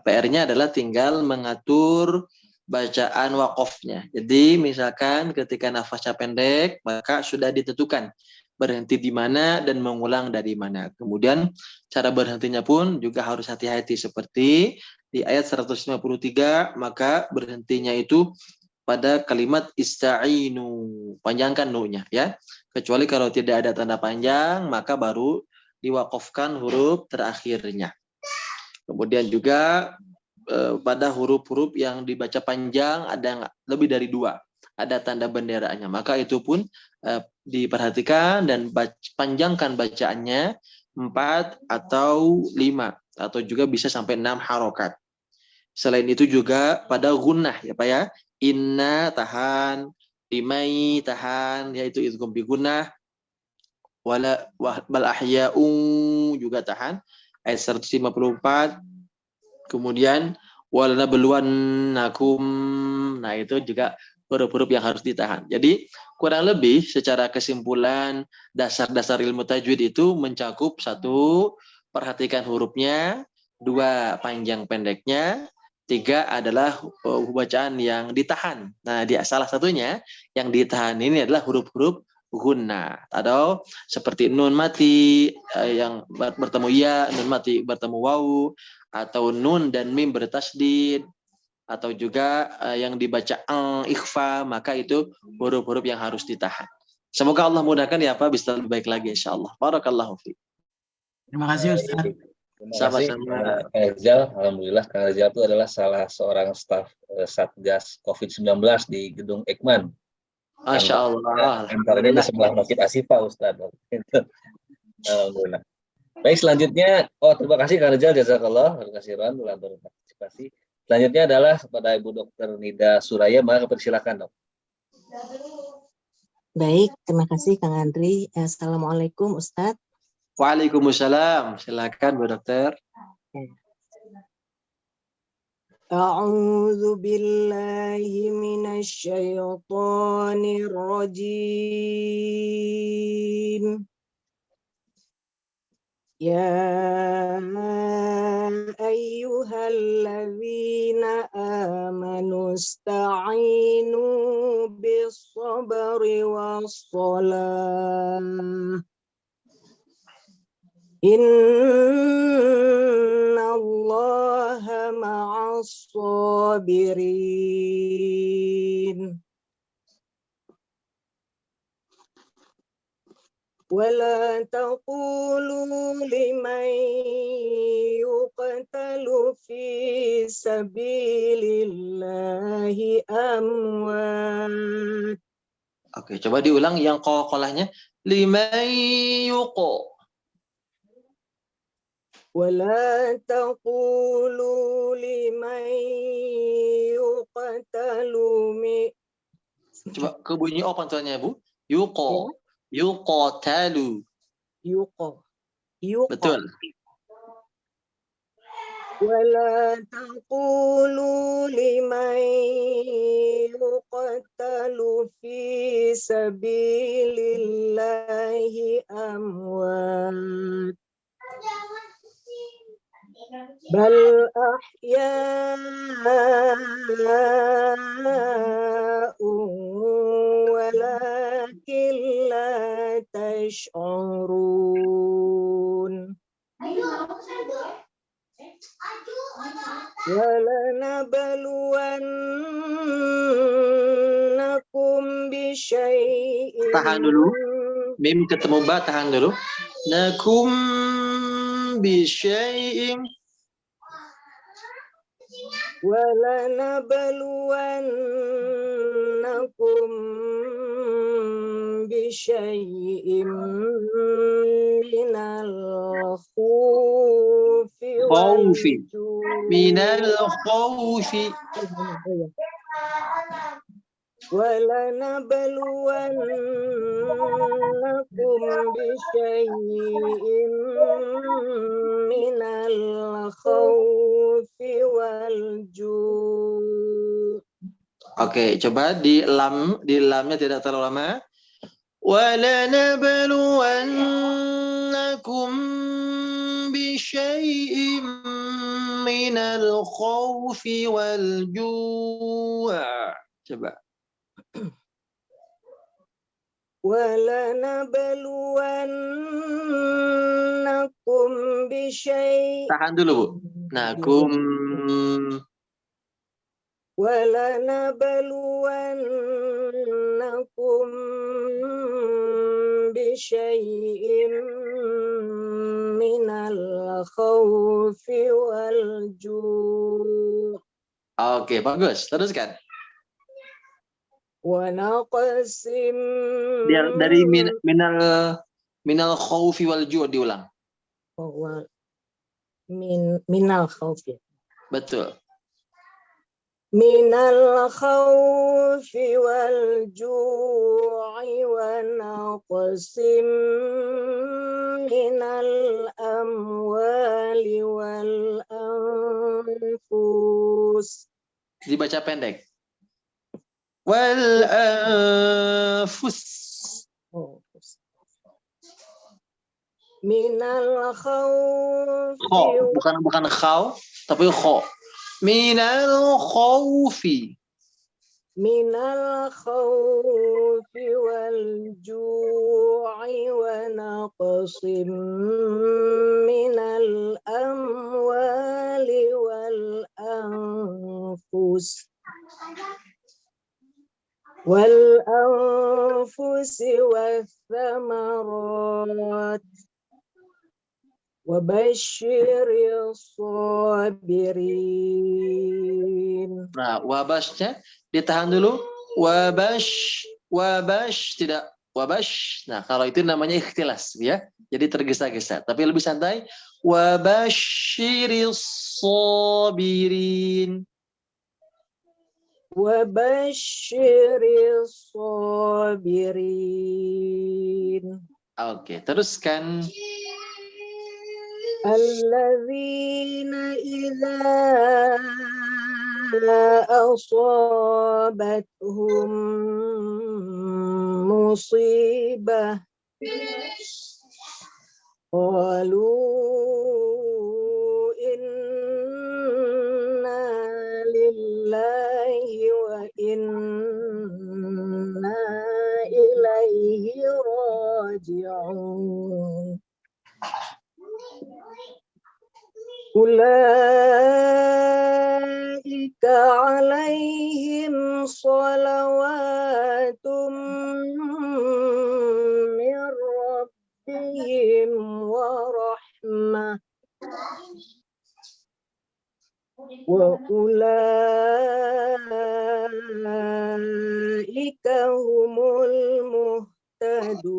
PR-nya adalah tinggal mengatur bacaan wakofnya. Jadi misalkan ketika nafasnya pendek, maka sudah ditentukan berhenti di mana dan mengulang dari mana. Kemudian cara berhentinya pun juga harus hati-hati, seperti di ayat 153, maka berhentinya itu pada kalimat ista'inu, panjangkan nu-nya ya. Kecuali kalau tidak ada tanda panjang, maka baru diwakafkan huruf terakhirnya. Kemudian juga pada huruf-huruf yang dibaca panjang ada lebih dari 2, ada tanda benderanya, maka itu pun diperhatikan dan panjangkan bacaannya 4 atau 5 atau juga bisa sampai 6 harokat. Selain itu juga pada gunnah ya Pak ya, inna tahan, imai tahan, yaitu idgham bi gunnah. Wala bal ahya'u juga tahan, ayat 154. Kemudian walanabluwannakum, nah itu juga huruf-huruf yang harus ditahan. Jadi kurang lebih secara kesimpulan dasar-dasar ilmu tajwid itu mencakup 1, perhatikan hurufnya, 2, panjang pendeknya, 3 adalah bacaan yang ditahan. Nah, salah satunya yang ditahan ini adalah huruf-huruf gunna. Atau seperti nun mati yang bertemu ya, nun mati bertemu wawu, atau nun dan mim bertasdid, atau juga yang dibaca ikhfa, maka itu huruf-huruf yang harus ditahan. Semoga Allah mudahkan ya Pak, bisa lebih baik lagi insyaallah. Barakallahu fi. Terima kasih Ustaz. Terima kasih Sama-sama. Kang Rizal. Alhamdulillah Kang Rizal itu adalah salah seorang staf Satgas COVID-19 di Gedung Ekman. Masya Allah. Antaranya di sebelah Masjid Ashifa, Ustaz. Alhamdulillah. Baik, selanjutnya, terima kasih Kang Rizal, jazakallah, terima kasih Ran, telah berpartisipasi. Selanjutnya adalah kepada Ibu Dr. Nida Suraya, maka persilakan dok. Baik, terima kasih Kang Andri. Assalamualaikum Ustadz. Waalaikumsalam. Silakan Bu Dokter. A'udzu billahi minasy syaithanir rajim. Ya ayyuhalladzina amanu ista'inu bis-sabri was-shalah. Innallaha ma'as sabirin. ولا تقولوا لمن يقتل في سبيل الله أموات. Oke, coba diulang yang qalqalahnya. Liman yuqa. ولا تقولوا لمن يقتل Coba ke bunyi pantulannya Bu. Yuqa. Yuqatalu. Yuqa. Betul. ولا تقولوا لمن يقتل في سبيل الله أموات بل أحياء ولكن لا تشعرون ولنبلونكم بشيء. Tahan dulu. Mim ketemu ba, tahan dulu. Nakum bisyai'in. ولنبلونكم بشيء من الخوف من الخوف ولنبلونكم بشيء من الخوف والجوع. Oke, coba di lamnya tidak terlalu lama. وَلَنَبْلُوَنَّكُمْ بِشَيْءٍ مِنَ الْخَوْفِ وَالْجُوعِ. Coba. وَلَنَبْلُوَنَّكُمْ بِشَيْءٍ. Tahan dulu Bu. Nakum. وَلَنَبْلُوَنَّكُمْ بِشَيْءٍ مِنَ الْخَوْفِ وَالْجُوعِ. Oke, bagus. Teruskan. وَنَقْصٍ Dari minal khaufi wal ju' diulang. minal khawfi. Betul. Minal khawfi wal ju'i wa naqsim minal amwali wal anfus. Dibaca pendek. Wal anfus. Minal khawfi. Bukan khaw, tapi kho. Minal khawfi. minal khawfi wal ju'i wa naqsim minal amwali wal anfusi wath-thamarat wa basyiris sabirin. Nah, wabasnya ditahan dulu. Wabash tidak wabash. Nah, kalau itu namanya ikhtilas ya. Jadi tergesa-gesa. Tapi lebih santai. Wabasyiris sabirin. Wa basyiris sabirin. Oke, teruskan. Alladzina idza asabathum musibah qalu inna lillahi wa inna ilaihi raji'un. Ulaika alaihim salawatum min rabbihim wa rahmah wa ulaika humul muhtadun.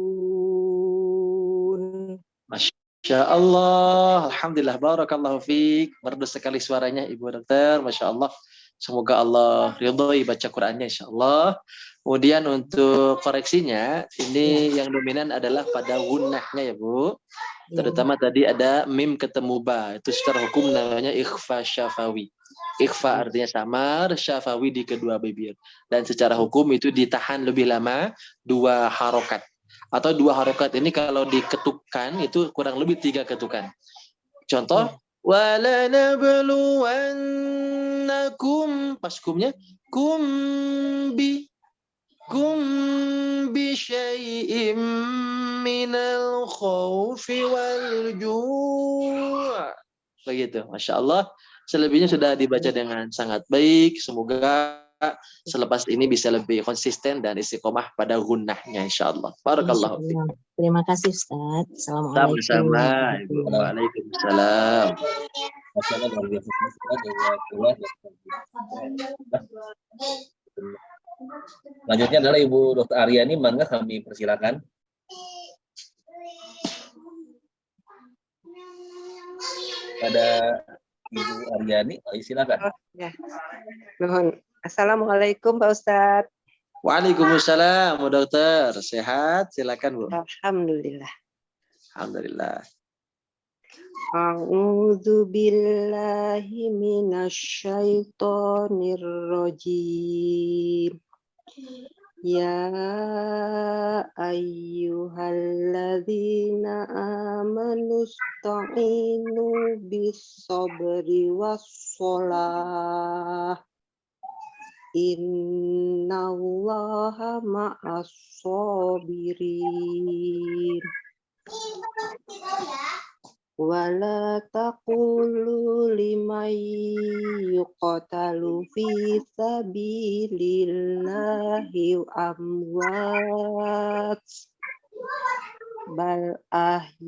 Masya Allah, alhamdulillah, barakallahu fiik. Merdu sekali suaranya Ibu Dokter, Masya Allah. Semoga Allah ridhoi baca Qur'annya, Insya Allah. Kemudian untuk koreksinya, ini yang dominan adalah pada gunnahnya ya Bu. Terutama tadi ada mim ketemu ba, itu secara hukum namanya ikhfa syafawi. Ikhfa artinya samar, syafawi di kedua bibir. Dan secara hukum itu ditahan lebih lama 2 harokat. Atau 2 harokat ini kalau diketukkan itu kurang lebih 3 ketukan. Contoh, wala nabluwannakum, pas kumnya kumbi syai'im minal khawfi wal ju'. Begitu, Masya Allah. Selebihnya sudah dibaca dengan sangat baik. Semoga selepas ini bisa lebih konsisten dan istiqomah pada gunnahnya, insyaallah. Barakallahu fiik. Terima kasih Ustaz. Assalamualaikum. Sama-sama, Ibu. Waalaikumsalam. Masalah luar biasa. Selanjutnya adalah Ibu Dr. Aryani, mangga kami persilakan. Pada Ibu Aryani, silakan. Ya. Mohon. Assalamualaikum Pak Ustadz. Waalaikumsalam, Bu Dokter. Sehat? Silakan, Bu. Alhamdulillah. Alhamdulillah. A'udzu billahi minasyaitonir rajim. Ya ayyuhalladzina amanu ista'inu bis-sabri was-shalah. Innallaha ma'as-sabirin. Wala taqulu liman yuqatalu fi sabilillahi amwat bal ahya'u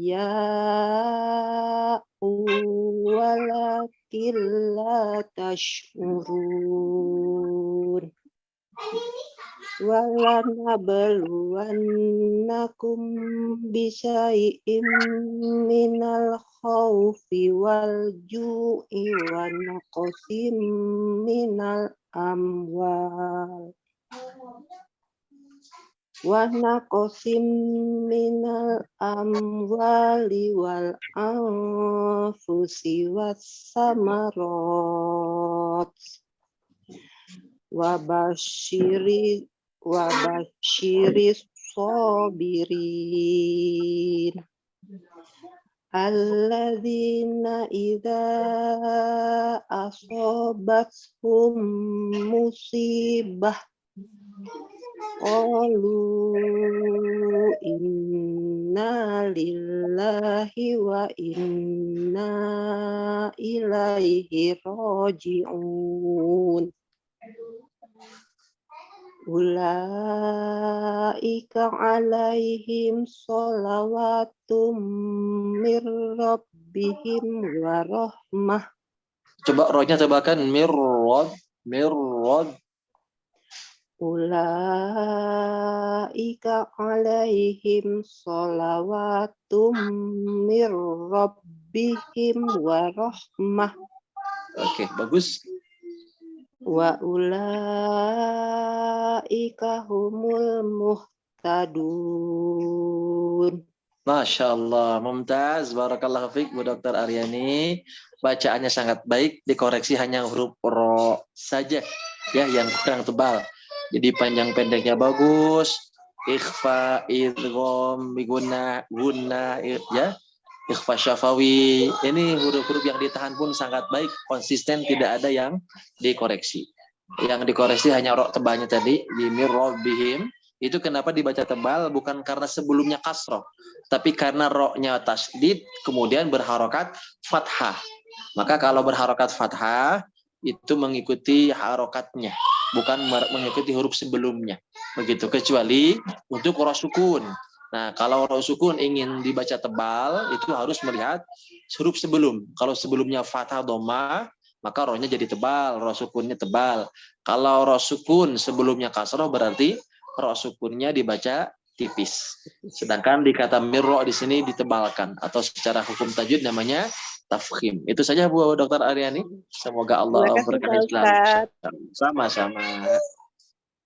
walakin la tash'urun. Walanabluwannakum bisyai'im minal khawfi wal ju'i wa naqsim minal amwal wal anfusi was samarat wa basyiris sabirin alladzina idza asabathum musibah qalu inna lillahi wa inna ilaihi raji'un. Ulaika alaihim sholawatum mir rabbihim wa rahmah. Coba rohnya tebakan mirrod. Ulaika alaihim sholawatum mir rabbihim wa rahmah. Oke, bagus. Wa ulaika humul muhtadun. Masya Allah, mumtaz, barakallahu fiik Bu Dr. Aryani. Bacaannya sangat baik, dikoreksi hanya huruf ro saja ya yang kurang tebal. Jadi panjang pendeknya bagus, ikhfa, idgham, biguna, guna ya. Ikhfa syafawi, ini huruf-huruf yang ditahan pun sangat baik, konsisten, tidak ada yang dikoreksi. Yang dikoreksi hanya rok tebalnya tadi, di mirrobihim. Itu kenapa dibaca tebal, bukan karena sebelumnya kasroh, tapi karena roknya tasdid, kemudian berharokat fathah. Maka kalau berharokat fathah, itu mengikuti harokatnya, bukan mengikuti huruf sebelumnya. Begitu, kecuali untuk roh sukun. Nah, kalau roh sukun ingin dibaca tebal, itu harus melihat huruf sebelum. Kalau sebelumnya fathah dhamma, maka rohnya jadi tebal, roh sukunnya tebal. Kalau roh sukun sebelumnya kasroh, berarti roh sukunnya dibaca tipis. Sedangkan di kata mirro di sini ditebalkan, atau secara hukum tajwid namanya tafkhim. Itu saja Bu Dr. Aryani. Semoga Allah berkahi selalu. Sama-sama.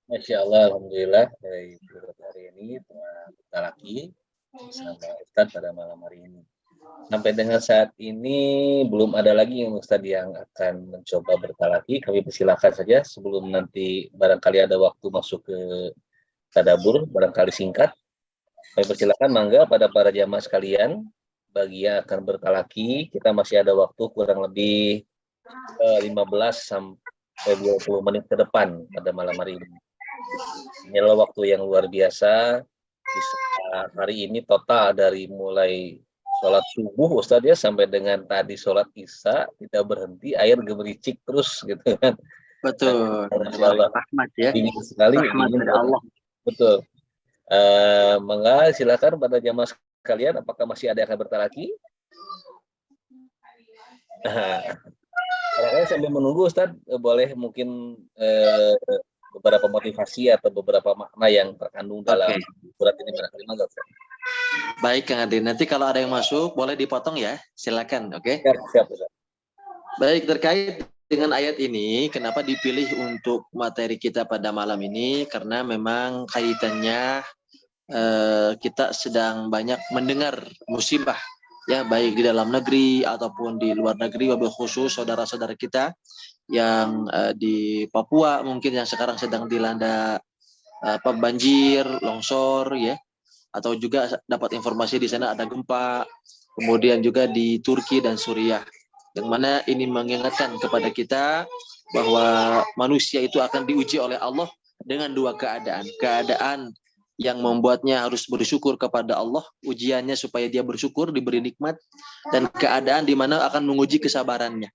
Masya Allah, alhamdulillah dari hari ini telah bertalaki bersama Ustadz pada malam hari ini. Sampai dengan saat ini belum ada lagi yang Ustadz yang akan mencoba bertalaki. Kami persilakan saja sebelum nanti barangkali ada waktu masuk ke tadabur, barangkali singkat. Kami persilakan mangga pada para jamaah sekalian bagi yang akan bertalaki. Kita masih ada waktu kurang lebih 15 sampai 20 menit ke depan pada malam hari ini. Ini adalah waktu yang luar biasa. Bisa hari ini total dari mulai sholat subuh Ustadz ya sampai dengan tadi sholat isya tidak berhenti, air gemericik terus gitu kan. Betul. Rahmat ya. Ini sekali. Rahmat dari Allah. Betul. Mangga silakan pada jamaah sekalian, apakah masih ada yang akan bertalaki? Sambil menunggu Ustadz, boleh mungkin beberapa motivasi atau beberapa makna yang terkandung dalam surat ini barangkali. Baik Kang Adi, nanti kalau ada yang masuk boleh dipotong ya, silakan. Oke. Siap. Baik, terkait dengan ayat ini, kenapa dipilih untuk materi kita pada malam ini? Karena memang kaitannya kita sedang banyak mendengar musibah ya, baik di dalam negeri ataupun di luar negeri, wabil khusus saudara-saudara kita yang di Papua mungkin yang sekarang sedang dilanda banjir, longsor ya, atau juga dapat informasi di sana ada gempa, kemudian juga di Turki dan Suriah, yang mana ini mengingatkan kepada kita bahwa manusia itu akan diuji oleh Allah dengan dua keadaan yang membuatnya harus bersyukur kepada Allah, ujiannya supaya dia bersyukur, diberi nikmat, dan keadaan di mana akan menguji kesabarannya,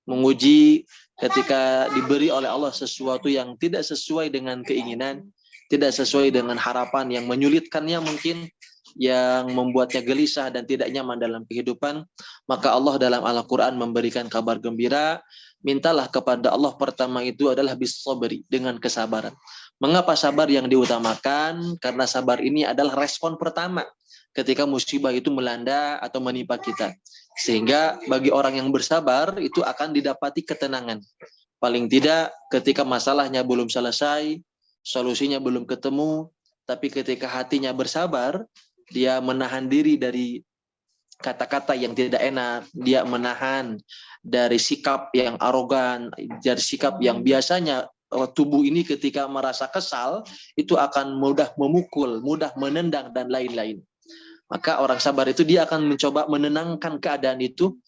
menguji ketika diberi oleh Allah sesuatu yang tidak sesuai dengan keinginan, tidak sesuai dengan harapan, yang menyulitkannya mungkin, yang membuatnya gelisah dan tidak nyaman dalam kehidupan, maka Allah dalam Al-Quran memberikan kabar gembira. Mintalah kepada Allah pertama itu adalah bis-sabri, dengan kesabaran. Mengapa sabar yang diutamakan? Karena sabar ini adalah respon pertama ketika musibah itu melanda atau menimpa kita. Sehingga bagi orang yang bersabar itu akan didapati ketenangan. Paling tidak ketika masalahnya belum selesai, solusinya belum ketemu, tapi ketika hatinya bersabar, dia menahan diri dari kata-kata yang tidak enak, dia menahan dari sikap yang arogan, dari sikap yang biasanya tubuh ini ketika merasa kesal itu akan mudah memukul, mudah menendang dan lain-lain. Maka orang sabar itu dia akan mencoba menenangkan keadaan itu,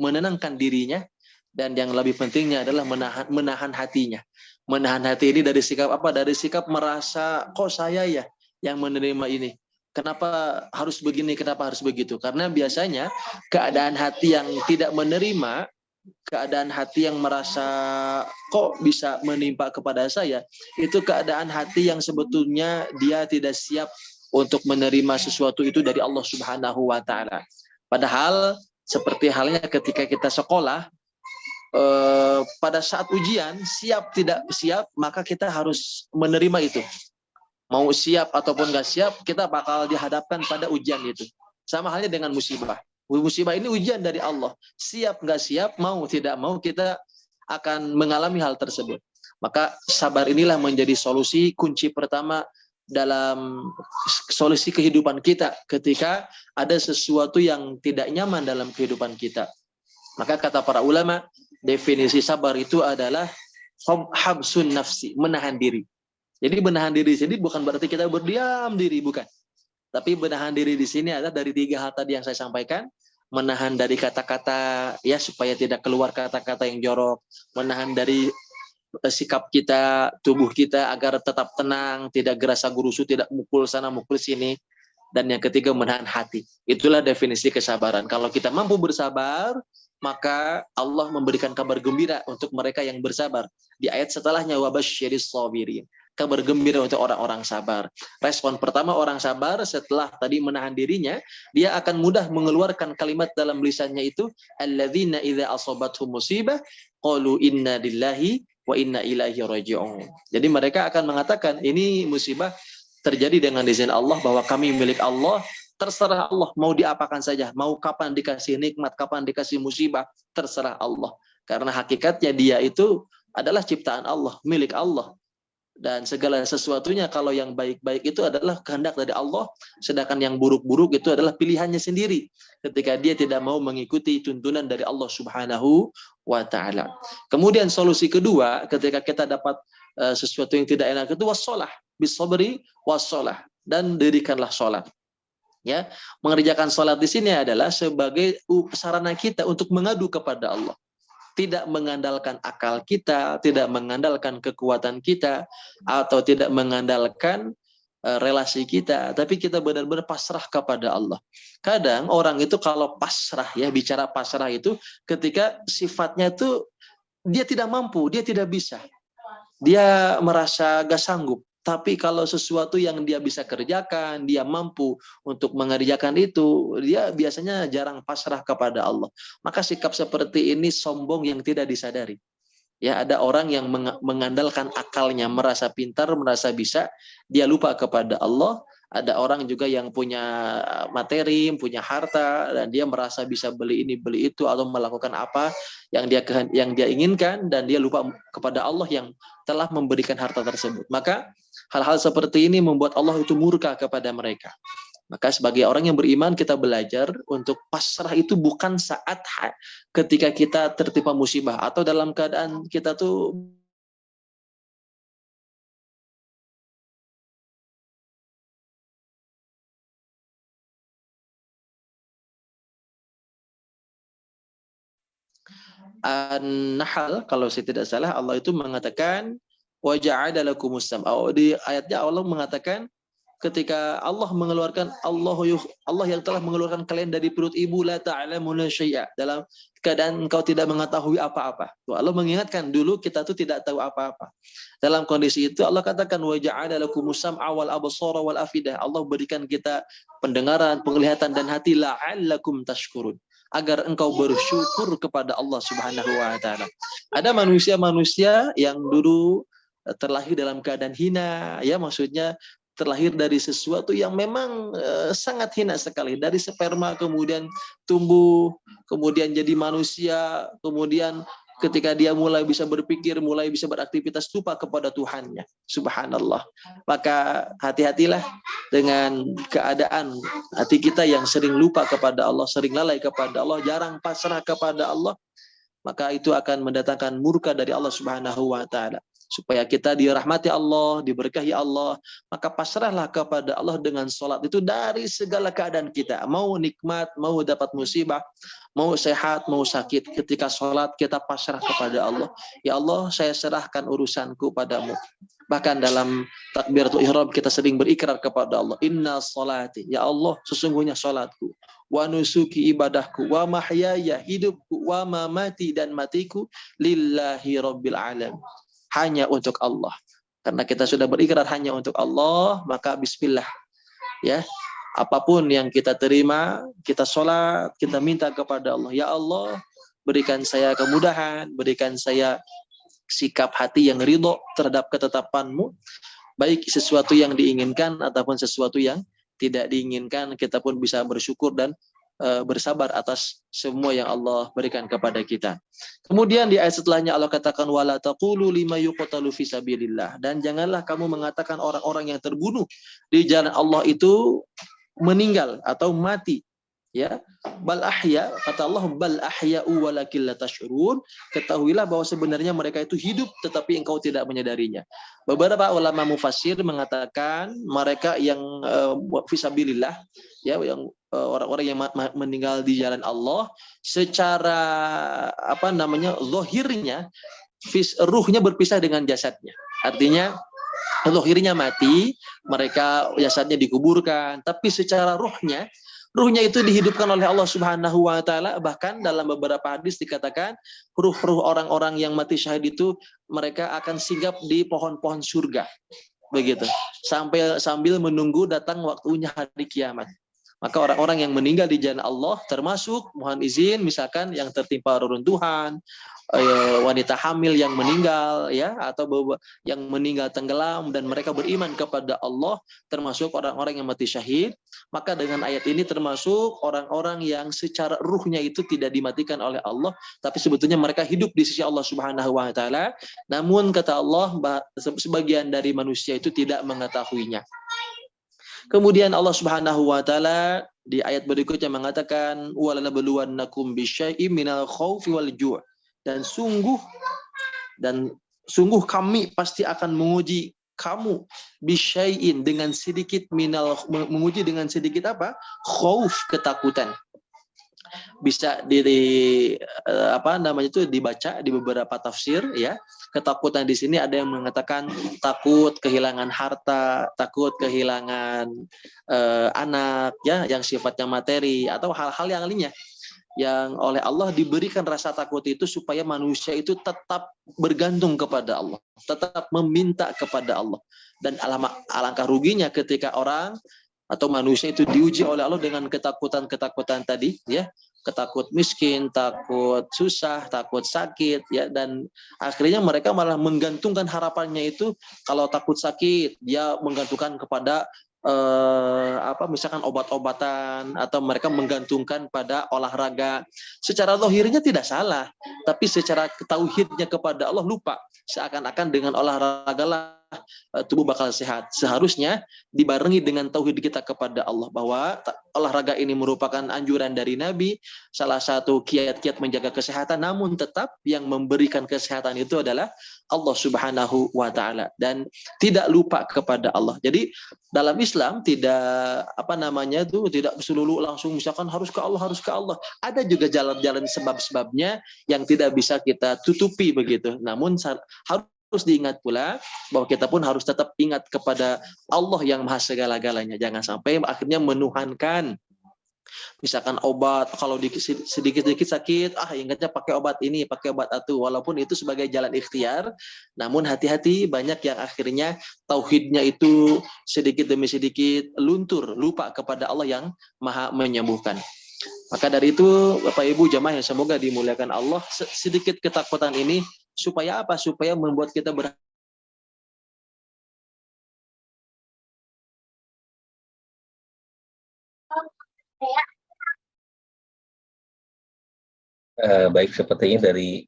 menenangkan dirinya, dan yang lebih pentingnya adalah menahan hatinya. Menahan hati ini dari sikap apa? Dari sikap merasa kok saya ya yang menerima ini. Kenapa harus begini, kenapa harus begitu? Karena biasanya keadaan hati yang tidak menerima, keadaan hati yang merasa kok bisa menimpa kepada saya, itu keadaan hati yang sebetulnya dia tidak siap untuk menerima sesuatu itu dari Allah Subhanahu wa taala. Padahal seperti halnya ketika kita sekolah, pada saat ujian, siap tidak siap, maka kita harus menerima itu. Mau siap ataupun nggak siap, kita bakal dihadapkan pada ujian itu. Sama halnya dengan musibah. Musibah ini ujian dari Allah. Siap nggak siap, mau tidak mau, kita akan mengalami hal tersebut. Maka sabar inilah menjadi solusi kunci pertama dalam solusi kehidupan kita ketika ada sesuatu yang tidak nyaman dalam kehidupan kita. Maka kata para ulama, definisi sabar itu adalah habsun nafsi, menahan diri. Jadi menahan diri di sini bukan berarti kita berdiam diri, bukan. Tapi menahan diri di sini adalah dari 3 hal tadi yang saya sampaikan. Menahan dari kata-kata ya supaya tidak keluar kata-kata yang jorok, menahan dari sikap kita, tubuh kita agar tetap tenang, tidak gerasa gurusu, tidak mukul sana mukul sini. Dan yang ketiga, menahan hati. Itulah definisi kesabaran. Kalau kita mampu bersabar, maka Allah memberikan kabar gembira untuk mereka yang bersabar. Di ayat setelahnya, wabasyiris sabirin. Kabar gembira untuk orang-orang sabar. Respon pertama orang sabar setelah tadi menahan dirinya, dia akan mudah mengeluarkan kalimat dalam lisannya itu, alladzina idza asabathum musibah qalu inna lillahi wa inna ilaihi raji'un. Jadi mereka akan mengatakan, ini musibah terjadi dengan izin Allah, bahwa kami milik Allah, terserah Allah, mau diapakan saja, mau kapan dikasih nikmat, kapan dikasih musibah, terserah Allah. Karena hakikatnya dia itu adalah ciptaan Allah, milik Allah. Dan segala sesuatunya kalau yang baik-baik itu adalah kehendak dari Allah, sedangkan yang buruk-buruk itu adalah pilihannya sendiri ketika dia tidak mau mengikuti tuntunan dari Allah Subhanahu wa taala. Kemudian solusi kedua ketika kita dapat sesuatu yang tidak enak itu wassalah, bisabri wassalah, dan dirikanlah salat. Ya, mengerjakan salat di sini adalah sebagai sarana kita untuk mengadu kepada Allah. Tidak mengandalkan akal kita, tidak mengandalkan kekuatan kita, atau tidak mengandalkan relasi kita, tapi kita benar-benar pasrah kepada Allah. Kadang orang itu kalau pasrah, ya, bicara pasrah itu ketika sifatnya itu dia tidak mampu, dia tidak bisa, dia merasa gak sanggup. Tapi kalau sesuatu yang dia bisa kerjakan, dia mampu untuk mengerjakan itu, dia biasanya jarang pasrah kepada Allah. Maka sikap seperti ini sombong yang tidak disadari. Ya, ada orang yang mengandalkan akalnya, merasa pintar, merasa bisa, dia lupa kepada Allah. Ada orang juga yang punya materi, punya harta, dan dia merasa bisa beli ini, beli itu, atau melakukan apa yang dia inginkan, dan dia lupa kepada Allah yang telah memberikan harta tersebut. Maka hal-hal seperti ini membuat Allah itu murka kepada mereka. Maka sebagai orang yang beriman, kita belajar untuk pasrah itu bukan saat ketika kita tertimpa musibah, atau dalam keadaan kita tuh An-Nahl, kalau saya tidak salah, Allah itu mengatakan wa ja'ala lakumus sam'a. Di ayatnya Allah mengatakan ketika Allah mengeluarkan, Allah yang telah mengeluarkan kalian dari perut ibu, la ta'lamuna syai'a, dalam keadaan engkau tidak mengetahui apa-apa. Allah mengingatkan dulu kita tuh tidak tahu apa-apa. Dalam kondisi itu Allah katakan wa ja'ala lakumus sam'a wal absara wal afidah. Allah berikan kita pendengaran, penglihatan, dan hati, la'allakum tashkurun, agar engkau bersyukur kepada Allah Subhanahu wa taala. Ada manusia-manusia yang dulu terlahir dalam keadaan hina, ya, maksudnya terlahir dari sesuatu yang memang sangat hina sekali, dari sperma kemudian tumbuh, kemudian jadi manusia, kemudian ketika dia mulai bisa berpikir, mulai bisa beraktivitas, lupa kepada Tuhannya. Subhanallah. Maka hati-hatilah dengan keadaan hati kita yang sering lupa kepada Allah, sering lalai kepada Allah, jarang pasrah kepada Allah. Maka itu akan mendatangkan murka dari Allah Subhanahu wa taala. supaya kita dirahmati Allah, diberkahi Allah, maka pasrahlah kepada Allah dengan sholat itu dari segala keadaan kita. Mau nikmat, mau dapat musibah, mau sehat, mau sakit. Ketika sholat kita pasrah kepada Allah. Ya Allah, saya serahkan urusanku padamu. Bahkan dalam takbiratul ihram kita sering berikrar kepada Allah. Inna sholati, ya Allah, sesungguhnya sholatku. Wa nusuki, ibadahku. Wa mahyaya, hidupku. Wa mamati, dan matiku. Lillahi rabbil alamin. Hanya untuk Allah. Karena kita sudah berikrar hanya untuk Allah, maka bismillah. Ya, apapun yang kita terima, kita sholat, kita minta kepada Allah. Ya Allah, berikan saya kemudahan, berikan saya sikap hati yang ridho terhadap ketetapan-Mu, baik sesuatu yang diinginkan ataupun sesuatu yang tidak diinginkan, kita pun bisa bersyukur dan bersabar atas semua yang Allah berikan kepada kita. Kemudian di ayat setelahnya Allah katakan wala taqulu lima yuqtalu fi sabilillah, dan janganlah kamu mengatakan orang-orang yang terbunuh di jalan Allah itu meninggal atau mati. Ya, bal ahya, kata Allah bal ahya'u walakin la tash'urun, ketahuilah bahwa sebenarnya mereka itu hidup tetapi engkau tidak menyadarinya. Beberapa ulama mufassir mengatakan mereka yang fisabilillah, ya, yang orang-orang yang meninggal di jalan Allah secara zahirnya ruhnya berpisah dengan jasadnya. Artinya zahirnya mati, mereka jasadnya dikuburkan, tapi secara ruhnya itu dihidupkan oleh Allah Subhanahu wa taala. Bahkan dalam beberapa hadis dikatakan ruh-ruh orang-orang yang mati syahid itu mereka akan singgap di pohon-pohon surga. Begitu. Sambil menunggu datang waktunya hari kiamat. Maka orang-orang yang meninggal di jalan Allah termasuk, mohon izin, misalkan yang tertimpa reruntuhan, wanita hamil yang meninggal, ya, atau yang meninggal tenggelam dan mereka beriman kepada Allah, termasuk orang-orang yang mati syahid. Maka dengan ayat ini termasuk orang-orang yang secara ruhnya itu tidak dimatikan oleh Allah, tapi sebetulnya mereka hidup di sisi Allah Subhanahu wa taala. Namun kata Allah, sebagian dari manusia itu tidak mengetahuinya. Kemudian Allah Subhanahu wa taala di ayat berikutnya mengatakan walanabluwannakum bisyai'im minal khaufi wal ju', dan sungguh kami pasti akan menguji kamu bisyai'in dengan sedikit menguji dengan sedikit apa? Khauf, ketakutan. Bisa dibaca di beberapa tafsir, ya. Ketakutan di sini ada yang mengatakan takut kehilangan harta, takut kehilangan anak, ya, yang sifatnya materi atau hal-hal yang lainnya. Yang oleh Allah diberikan rasa takut itu supaya manusia itu tetap bergantung kepada Allah, tetap meminta kepada Allah. Dan alangkah ruginya ketika orang atau manusia itu diuji oleh Allah dengan ketakutan-ketakutan tadi, ya. Ketakut miskin, takut susah, takut sakit, ya, dan akhirnya mereka malah menggantungkan harapannya itu kalau takut sakit dia menggantungkan kepada misalkan obat-obatan, atau mereka menggantungkan pada olahraga. Secara zahirnya tidak salah, tapi secara tauhidnya kepada Allah lupa. Seakan-akan dengan olahraga lah tubuh bakal sehat. Seharusnya dibarengi dengan tauhid kita kepada Allah, bahwa olahraga ini merupakan anjuran dari Nabi, salah satu kiat-kiat menjaga kesehatan, namun tetap yang memberikan kesehatan itu adalah Allah Subhanahu wa taala, dan tidak lupa kepada Allah. Jadi dalam Islam tidak tidak melulu langsung misalkan harus ke Allah. Ada juga jalan-jalan sebab-sebabnya yang tidak bisa kita tutupi begitu. Namun harus diingat pula bahwa kita pun harus tetap ingat kepada Allah yang maha segala-galanya. Jangan sampai akhirnya menuhankan. Misalkan obat, kalau sedikit-sedikit sakit, ingatnya pakai obat ini, pakai obat itu, walaupun itu sebagai jalan ikhtiar. Namun hati-hati, banyak yang akhirnya tauhidnya itu sedikit demi sedikit luntur, lupa kepada Allah yang maha menyembuhkan. Maka dari itu, Bapak Ibu jamaah yang semoga dimuliakan Allah, sedikit ketakutan ini supaya apa? Supaya membuat kita baik, sepertinya dari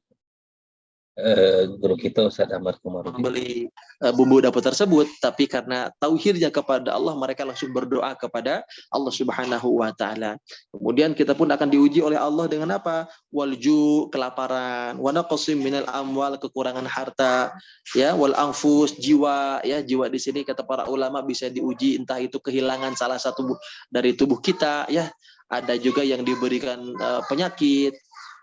guru kita Ustaz Ahmad Komarudin. Beli bumbu dapur tersebut, tapi karena tauhidnya kepada Allah, mereka langsung berdoa kepada Allah Subhanahu wa taala. Kemudian kita pun akan diuji oleh Allah dengan apa? Walju, kelaparan, wa naqsim minal amwal, kekurangan harta, ya, wal anfus, jiwa, ya, jiwa di sini kata para ulama bisa diuji entah itu kehilangan salah satu dari tubuh kita, ya. Ada juga yang diberikan penyakit,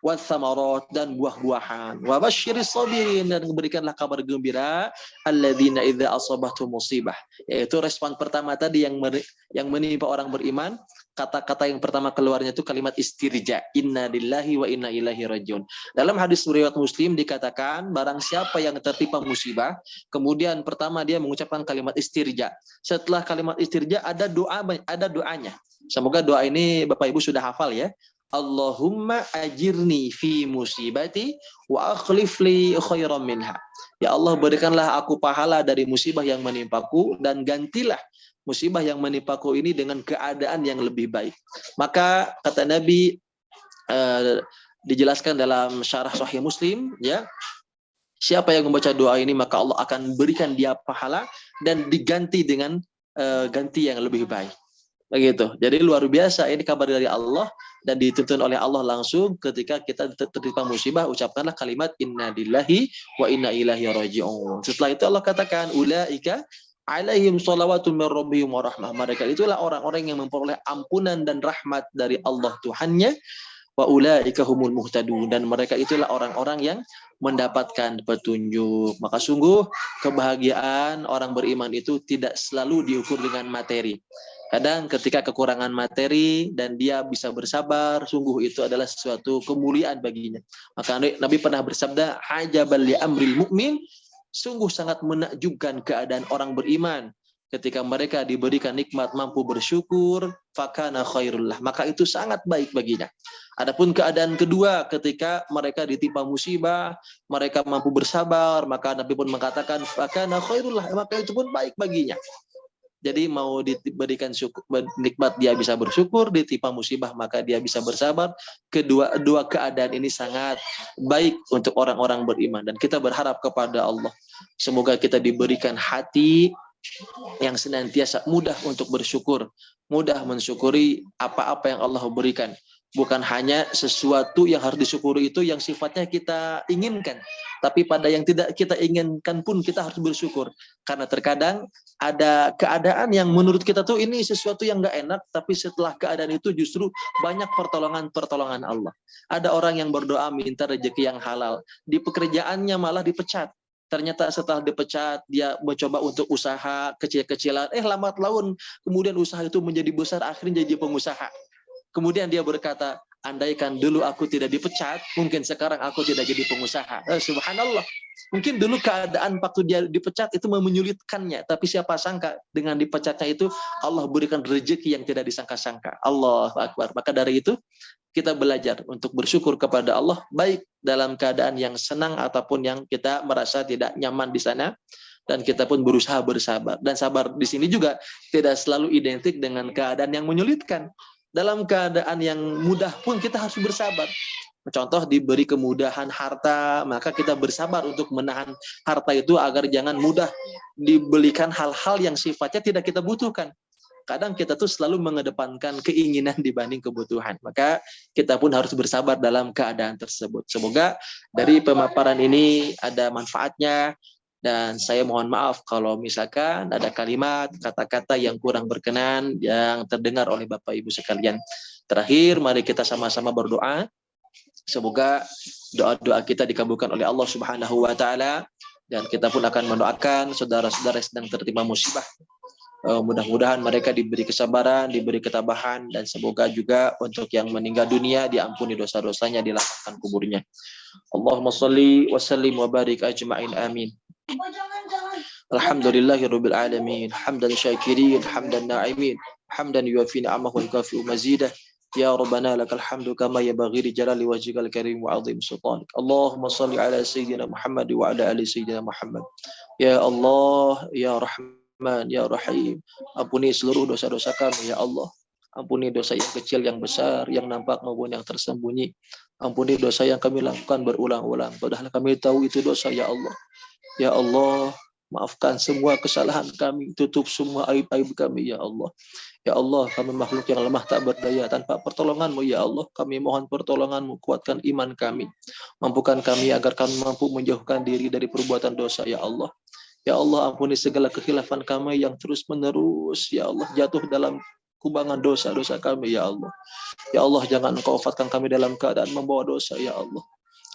wathamarat, dan buah-buahan. Wa basyiris sabirin, dan berikanlah kabar gembira alladzina idza asabatu musibah. Yaitu respon pertama tadi yang menimpa orang beriman, kata-kata yang pertama keluarnya itu kalimat istirja, inna lillahi wa inna ilaihi rajiun. Dalam hadis riwayat Muslim dikatakan barang siapa yang tertimpa musibah, kemudian pertama dia mengucapkan kalimat istirja. Setelah kalimat istirja ada doanya. Semoga doa ini Bapak Ibu sudah hafal ya. Allahumma ajirni fi musibati wa akhlif li khairan minha. Ya Allah, berikanlah aku pahala dari musibah yang menimpaku dan gantilah musibah yang menimpaku ini dengan keadaan yang lebih baik. Maka kata Nabi dijelaskan dalam syarah Sahih Muslim, ya. Siapa yang membaca doa ini maka Allah akan berikan dia pahala dan diganti dengan ganti yang lebih baik. Begitu. Jadi luar biasa, ini kabar dari Allah dan dituntun oleh Allah langsung ketika kita tertimpa musibah, ucapkanlah kalimat inna lillahi wa inna ilaihi raji'un. Setelah itu Allah katakan ulaika alaihim shalawatun min rabbihim wa rahmah. Mereka itulah orang-orang yang memperoleh ampunan dan rahmat dari Allah Tuhannya. Wa ulaika humul muhtadun, dan mereka itulah orang-orang yang mendapatkan petunjuk. Maka sungguh kebahagiaan orang beriman itu tidak selalu diukur dengan materi. Kadang ketika kekurangan materi dan dia bisa bersabar, sungguh itu adalah suatu kemuliaan baginya. Maka Nabi pernah bersabda, hajabal li amril mu'min, sungguh sangat menakjubkan keadaan orang beriman. Ketika mereka diberikan nikmat mampu bersyukur, fakana khairullah, maka itu sangat baik baginya. Adapun keadaan kedua, ketika mereka ditimpa musibah, mereka mampu bersabar, maka Nabi pun mengatakan fakana khairullah, maka itu pun baik baginya. Jadi mau diberikan nikmat dia bisa bersyukur, ditimpa musibah maka dia bisa bersabar. Kedua keadaan ini sangat baik untuk orang-orang beriman, dan kita berharap kepada Allah semoga kita diberikan hati yang senantiasa mudah untuk bersyukur, mudah mensyukuri apa-apa yang Allah berikan. Bukan hanya sesuatu yang harus disyukuri itu yang sifatnya kita inginkan, tapi pada yang tidak kita inginkan pun kita harus bersyukur. Karena terkadang ada keadaan yang menurut kita tuh ini sesuatu yang nggak enak, tapi setelah keadaan itu justru banyak pertolongan Allah. Ada orang yang berdoa minta rezeki yang halal, di pekerjaannya malah dipecat. Ternyata setelah dipecat, dia mencoba untuk usaha kecil-kecilan, lambat laun kemudian usaha itu menjadi besar, akhirnya jadi pengusaha. Kemudian dia berkata, andaikan dulu aku tidak dipecat, mungkin sekarang aku tidak jadi pengusaha. Subhanallah. Mungkin dulu keadaan waktu dia dipecat itu menyulitkannya, tapi siapa sangka dengan dipecatnya itu Allah berikan rezeki yang tidak disangka-sangka. Allahu Akbar. Maka dari itu kita belajar untuk bersyukur kepada Allah, baik dalam keadaan yang senang ataupun yang kita merasa tidak nyaman di sana. Dan kita pun berusaha bersabar. Dan sabar di sini juga tidak selalu identik dengan keadaan yang menyulitkan. Dalam keadaan yang mudah pun kita harus bersabar. Contoh diberi kemudahan harta, maka kita bersabar untuk menahan harta itu agar jangan mudah dibelikan hal-hal yang sifatnya tidak kita butuhkan. Kadang kita tuh selalu mengedepankan keinginan dibanding kebutuhan. Maka kita pun harus bersabar dalam keadaan tersebut. Semoga dari pemaparan ini ada manfaatnya. Dan saya mohon maaf kalau misalkan ada kalimat, kata-kata yang kurang berkenan yang terdengar oleh Bapak Ibu sekalian. Terakhir, mari kita sama-sama berdoa. Semoga doa-doa kita dikabulkan oleh Allah Subhanahu wa taala, dan kita pun akan mendoakan saudara-saudara yang sedang tertimpa musibah. Mudah-mudahan mereka diberi kesabaran, diberi ketabahan, dan semoga juga untuk yang meninggal dunia diampuni dosa-dosanya, dilapangkan kuburnya. Allahumma shalli wa sallim wa barik ajma'in amin. Alhamdulillahirabbil alamin, hamdan syakirin, hamdan na'imin, hamdan yuwafi ni'amahu wa yukafi'u mazidah. Ya Rabbana lakal hamdu kama yanbaghi li jalali wajhikal karim wa 'azim sultanik. Allahumma shalli ala sayyidina Muhammad wa ala ali sayyidina Muhammad. Ya Allah, ya Rahman, ya Rahim, ampuni seluruh dosa-dosa kami ya Allah. Ampuni dosa yang kecil, yang besar, yang nampak maupun yang tersembunyi. Ampuni dosa yang kami lakukan berulang-ulang, padahal kami tahu itu dosa, ya Allah. Ya Allah, maafkan semua kesalahan kami, tutup semua aib-aib kami, ya Allah. Ya Allah, kami makhluk yang lemah tak berdaya tanpa pertolongan-Mu, ya Allah. Kami mohon pertolongan-Mu, kuatkan iman kami. Mampukan kami agar kami mampu menjauhkan diri dari perbuatan dosa, ya Allah. Ya Allah, ampuni segala kekhilafan kami yang terus-menerus, ya Allah, jatuh dalam kubangan dosa-dosa kami, ya Allah. Ya Allah, jangan Engkau wafatkan kami dalam keadaan membawa dosa, ya Allah.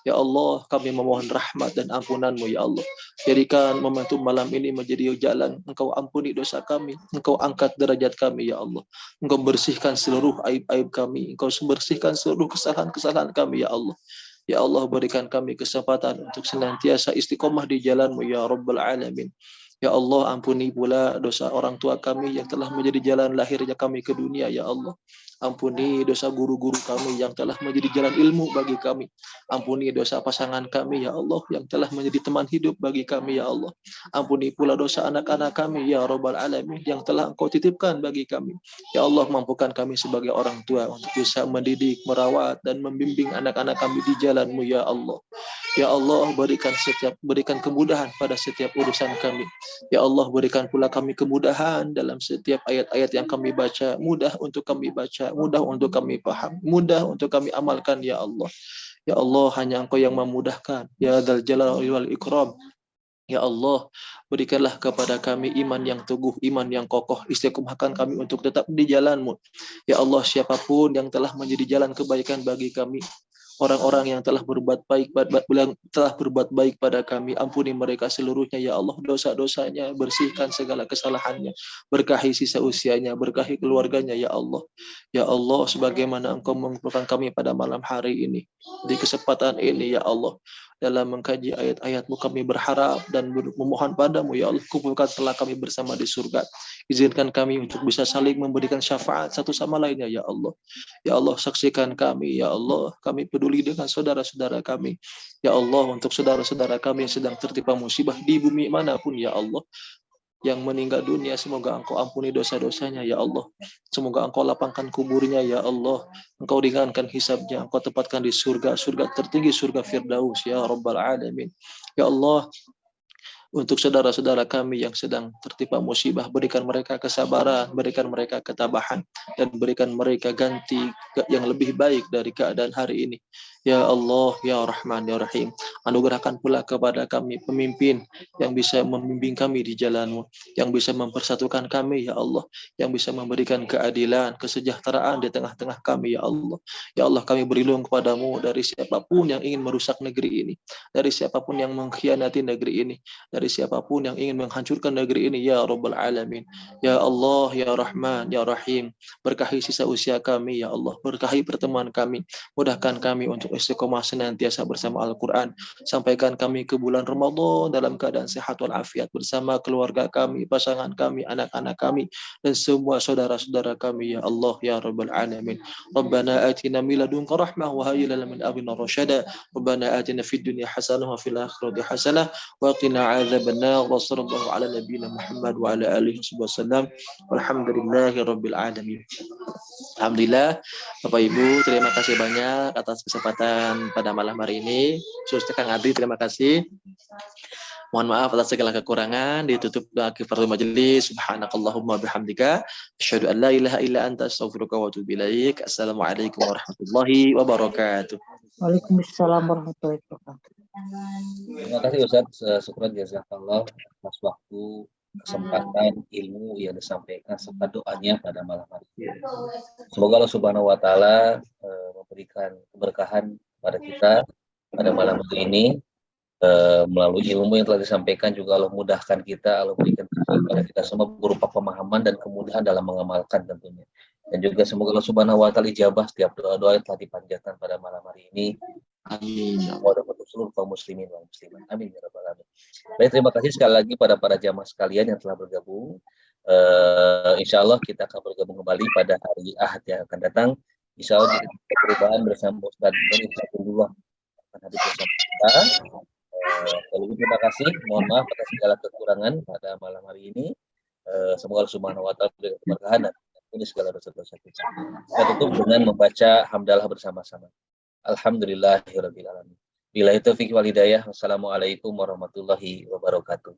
Ya Allah, kami memohon rahmat dan ampunan-Mu, ya Allah. Jadikan momentum malam ini menjadi jalan Engkau ampuni dosa kami, Engkau angkat derajat kami, ya Allah. Engkau bersihkan seluruh aib-aib kami, Engkau bersihkan seluruh kesalahan-kesalahan kami, ya Allah. Ya Allah, berikan kami kesempatan untuk senantiasa istiqomah di jalan-Mu, ya Rabbal Alamin. Ya Allah, ampuni pula dosa orang tua kami yang telah menjadi jalan lahirnya kami ke dunia, ya Allah. Ampuni dosa guru-guru kami yang telah menjadi jalan ilmu bagi kami. Ampuni dosa pasangan kami, ya Allah, yang telah menjadi teman hidup bagi kami, ya Allah. Ampuni pula dosa anak-anak kami, ya Rabbal Alamin, yang telah Engkau titipkan bagi kami. Ya Allah, mampukan kami sebagai orang tua untuk bisa mendidik, merawat, dan membimbing anak-anak kami di jalan-Mu, ya Allah. Ya Allah, berikan kemudahan pada setiap urusan kami. Ya Allah, berikan pula kami kemudahan dalam setiap ayat-ayat yang kami baca, mudah untuk kami baca, mudah untuk kami paham, mudah untuk kami amalkan, ya Allah. Ya Allah, hanya Engkau yang memudahkan. Ya Dzal Jalali wal Ikram. Ya Allah, berikanlah kepada kami iman yang teguh, iman yang kokoh, istiqomahkan kami untuk tetap di jalan-Mu. Ya Allah, siapapun yang telah menjadi jalan kebaikan bagi kami, orang-orang yang telah berbuat baik pada kami, ampuni mereka seluruhnya, ya Allah, dosa-dosanya, bersihkan segala kesalahannya, berkahi sisa usianya, berkahi keluarganya, ya Allah. Ya Allah, sebagaimana Engkau mengumpulkan kami pada malam hari ini, di kesempatan ini, ya Allah, dalam mengkaji ayat-ayat-Mu, kami berharap dan memohon padamu, ya Allah, kumpulkan telah kami bersama di surga. Izinkan kami untuk bisa saling memberikan syafaat satu sama lainnya, ya Allah. Ya Allah, saksikan kami, ya Allah, kami peduli dengan saudara-saudara kami. Ya Allah, untuk saudara-saudara kami yang sedang tertimpa musibah di bumi manapun, ya Allah, yang meninggal dunia, semoga Engkau ampuni dosa-dosanya, ya Allah. Semoga Engkau lapangkan kuburnya, ya Allah. Engkau ringankan hisabnya, Engkau tempatkan di surga, surga tertinggi, surga Firdaus, ya Rabbal Alamin. Ya Allah, untuk saudara-saudara kami yang sedang tertimpa musibah, berikan mereka kesabaran, berikan mereka ketabahan, dan berikan mereka ganti yang lebih baik dari keadaan hari ini. Ya Allah, ya Rahman, ya Rahim. Anugerahkan pula kepada kami pemimpin yang bisa membimbing kami di jalan-Mu, yang bisa mempersatukan kami, ya Allah, yang bisa memberikan keadilan, kesejahteraan di tengah-tengah kami, ya Allah. Ya Allah, kami berlindung kepadamu dari siapapun yang ingin merusak negeri ini, dari siapapun yang mengkhianati negeri ini, dari siapapun yang ingin menghancurkan negeri ini, ya Rabbal Alamin. Ya Allah, ya Rahman, ya Rahim. Berkahi sisa usia kami, ya Allah. Berkahi pertemuan kami. Mudahkan kami untuk istiqomah senantiasa bersama Al-Quran. Sampaikan kami ke bulan Ramadan dalam keadaan sehat walafiat bersama keluarga kami, pasangan kami, anak-anak kami, dan semua saudara-saudara kami, ya Allah, ya Rabbal Alamin. Rabbana atina min ladunka rahmah wa hayyi lana min amrina rasyada. Rabbana atina fid dunya hasanah wa fil akhirati hasanah wa qina adzabannar. Wa sallallahu ala nabiyyina Muhammad wa ala alihi wasallam. Walhamdulillahi rabbil alamin. Alhamdulillah, Bapak Ibu, terima kasih banyak atas kesempatan pada malam hari ini. Khususnya Kang Adri, terima kasih. Mohon maaf atas segala kekurangan. Ditutup doa kifaratul majelis. Subhanakallahumma bihamdika asyhadu an la ilaha illa anta astaghfiruka wa atubu ilaik. Assalamualaikum warahmatullahi wabarakatuh. Waalaikumsalam warahmatullahi wabarakatuh. Terima kasih Ustaz, syukran jazakallah atas waktu, kesempatan, ilmu yang disampaikan serta doanya pada malam hari ini. Semoga Allah Subhanahu wa taala memberikan keberkahan pada kita pada malam hari ini. Melalui ilmu yang telah disampaikan juga Allah mudahkan kita, Allah berikan kepada kita semua berupa pemahaman dan kemudahan dalam mengamalkan tentunya. Dan juga semoga Allah Subhanahu wa taala ijabah setiap doa-doa yang telah dipanjatkan pada malam hari ini. Amin. Untuk seluruh kaum muslimin dan muslimat. Amin ya rabbal alamin. Baik, terima kasih sekali lagi pada para jamaah sekalian yang telah bergabung. Insya Allah kita akan bergabung kembali pada hari Ahad yang akan datang. Insya Allah kita perubahan bersama Ustaz Doni Abdullah akan hadir bersama kita. Terima kasih. Mohon maaf atas segala kekurangan pada malam hari ini. Semoga Allah Subhanahu wa taala berikan keberkahan dan mengampuni segala dosa-dosa kita. Kita tutup dengan membaca hamdalah bersama-sama. Alhamdulillahirabbil alamin. Billahi taufiq wal hidayah. Wassalamualaikum warahmatullahi wabarakatuh.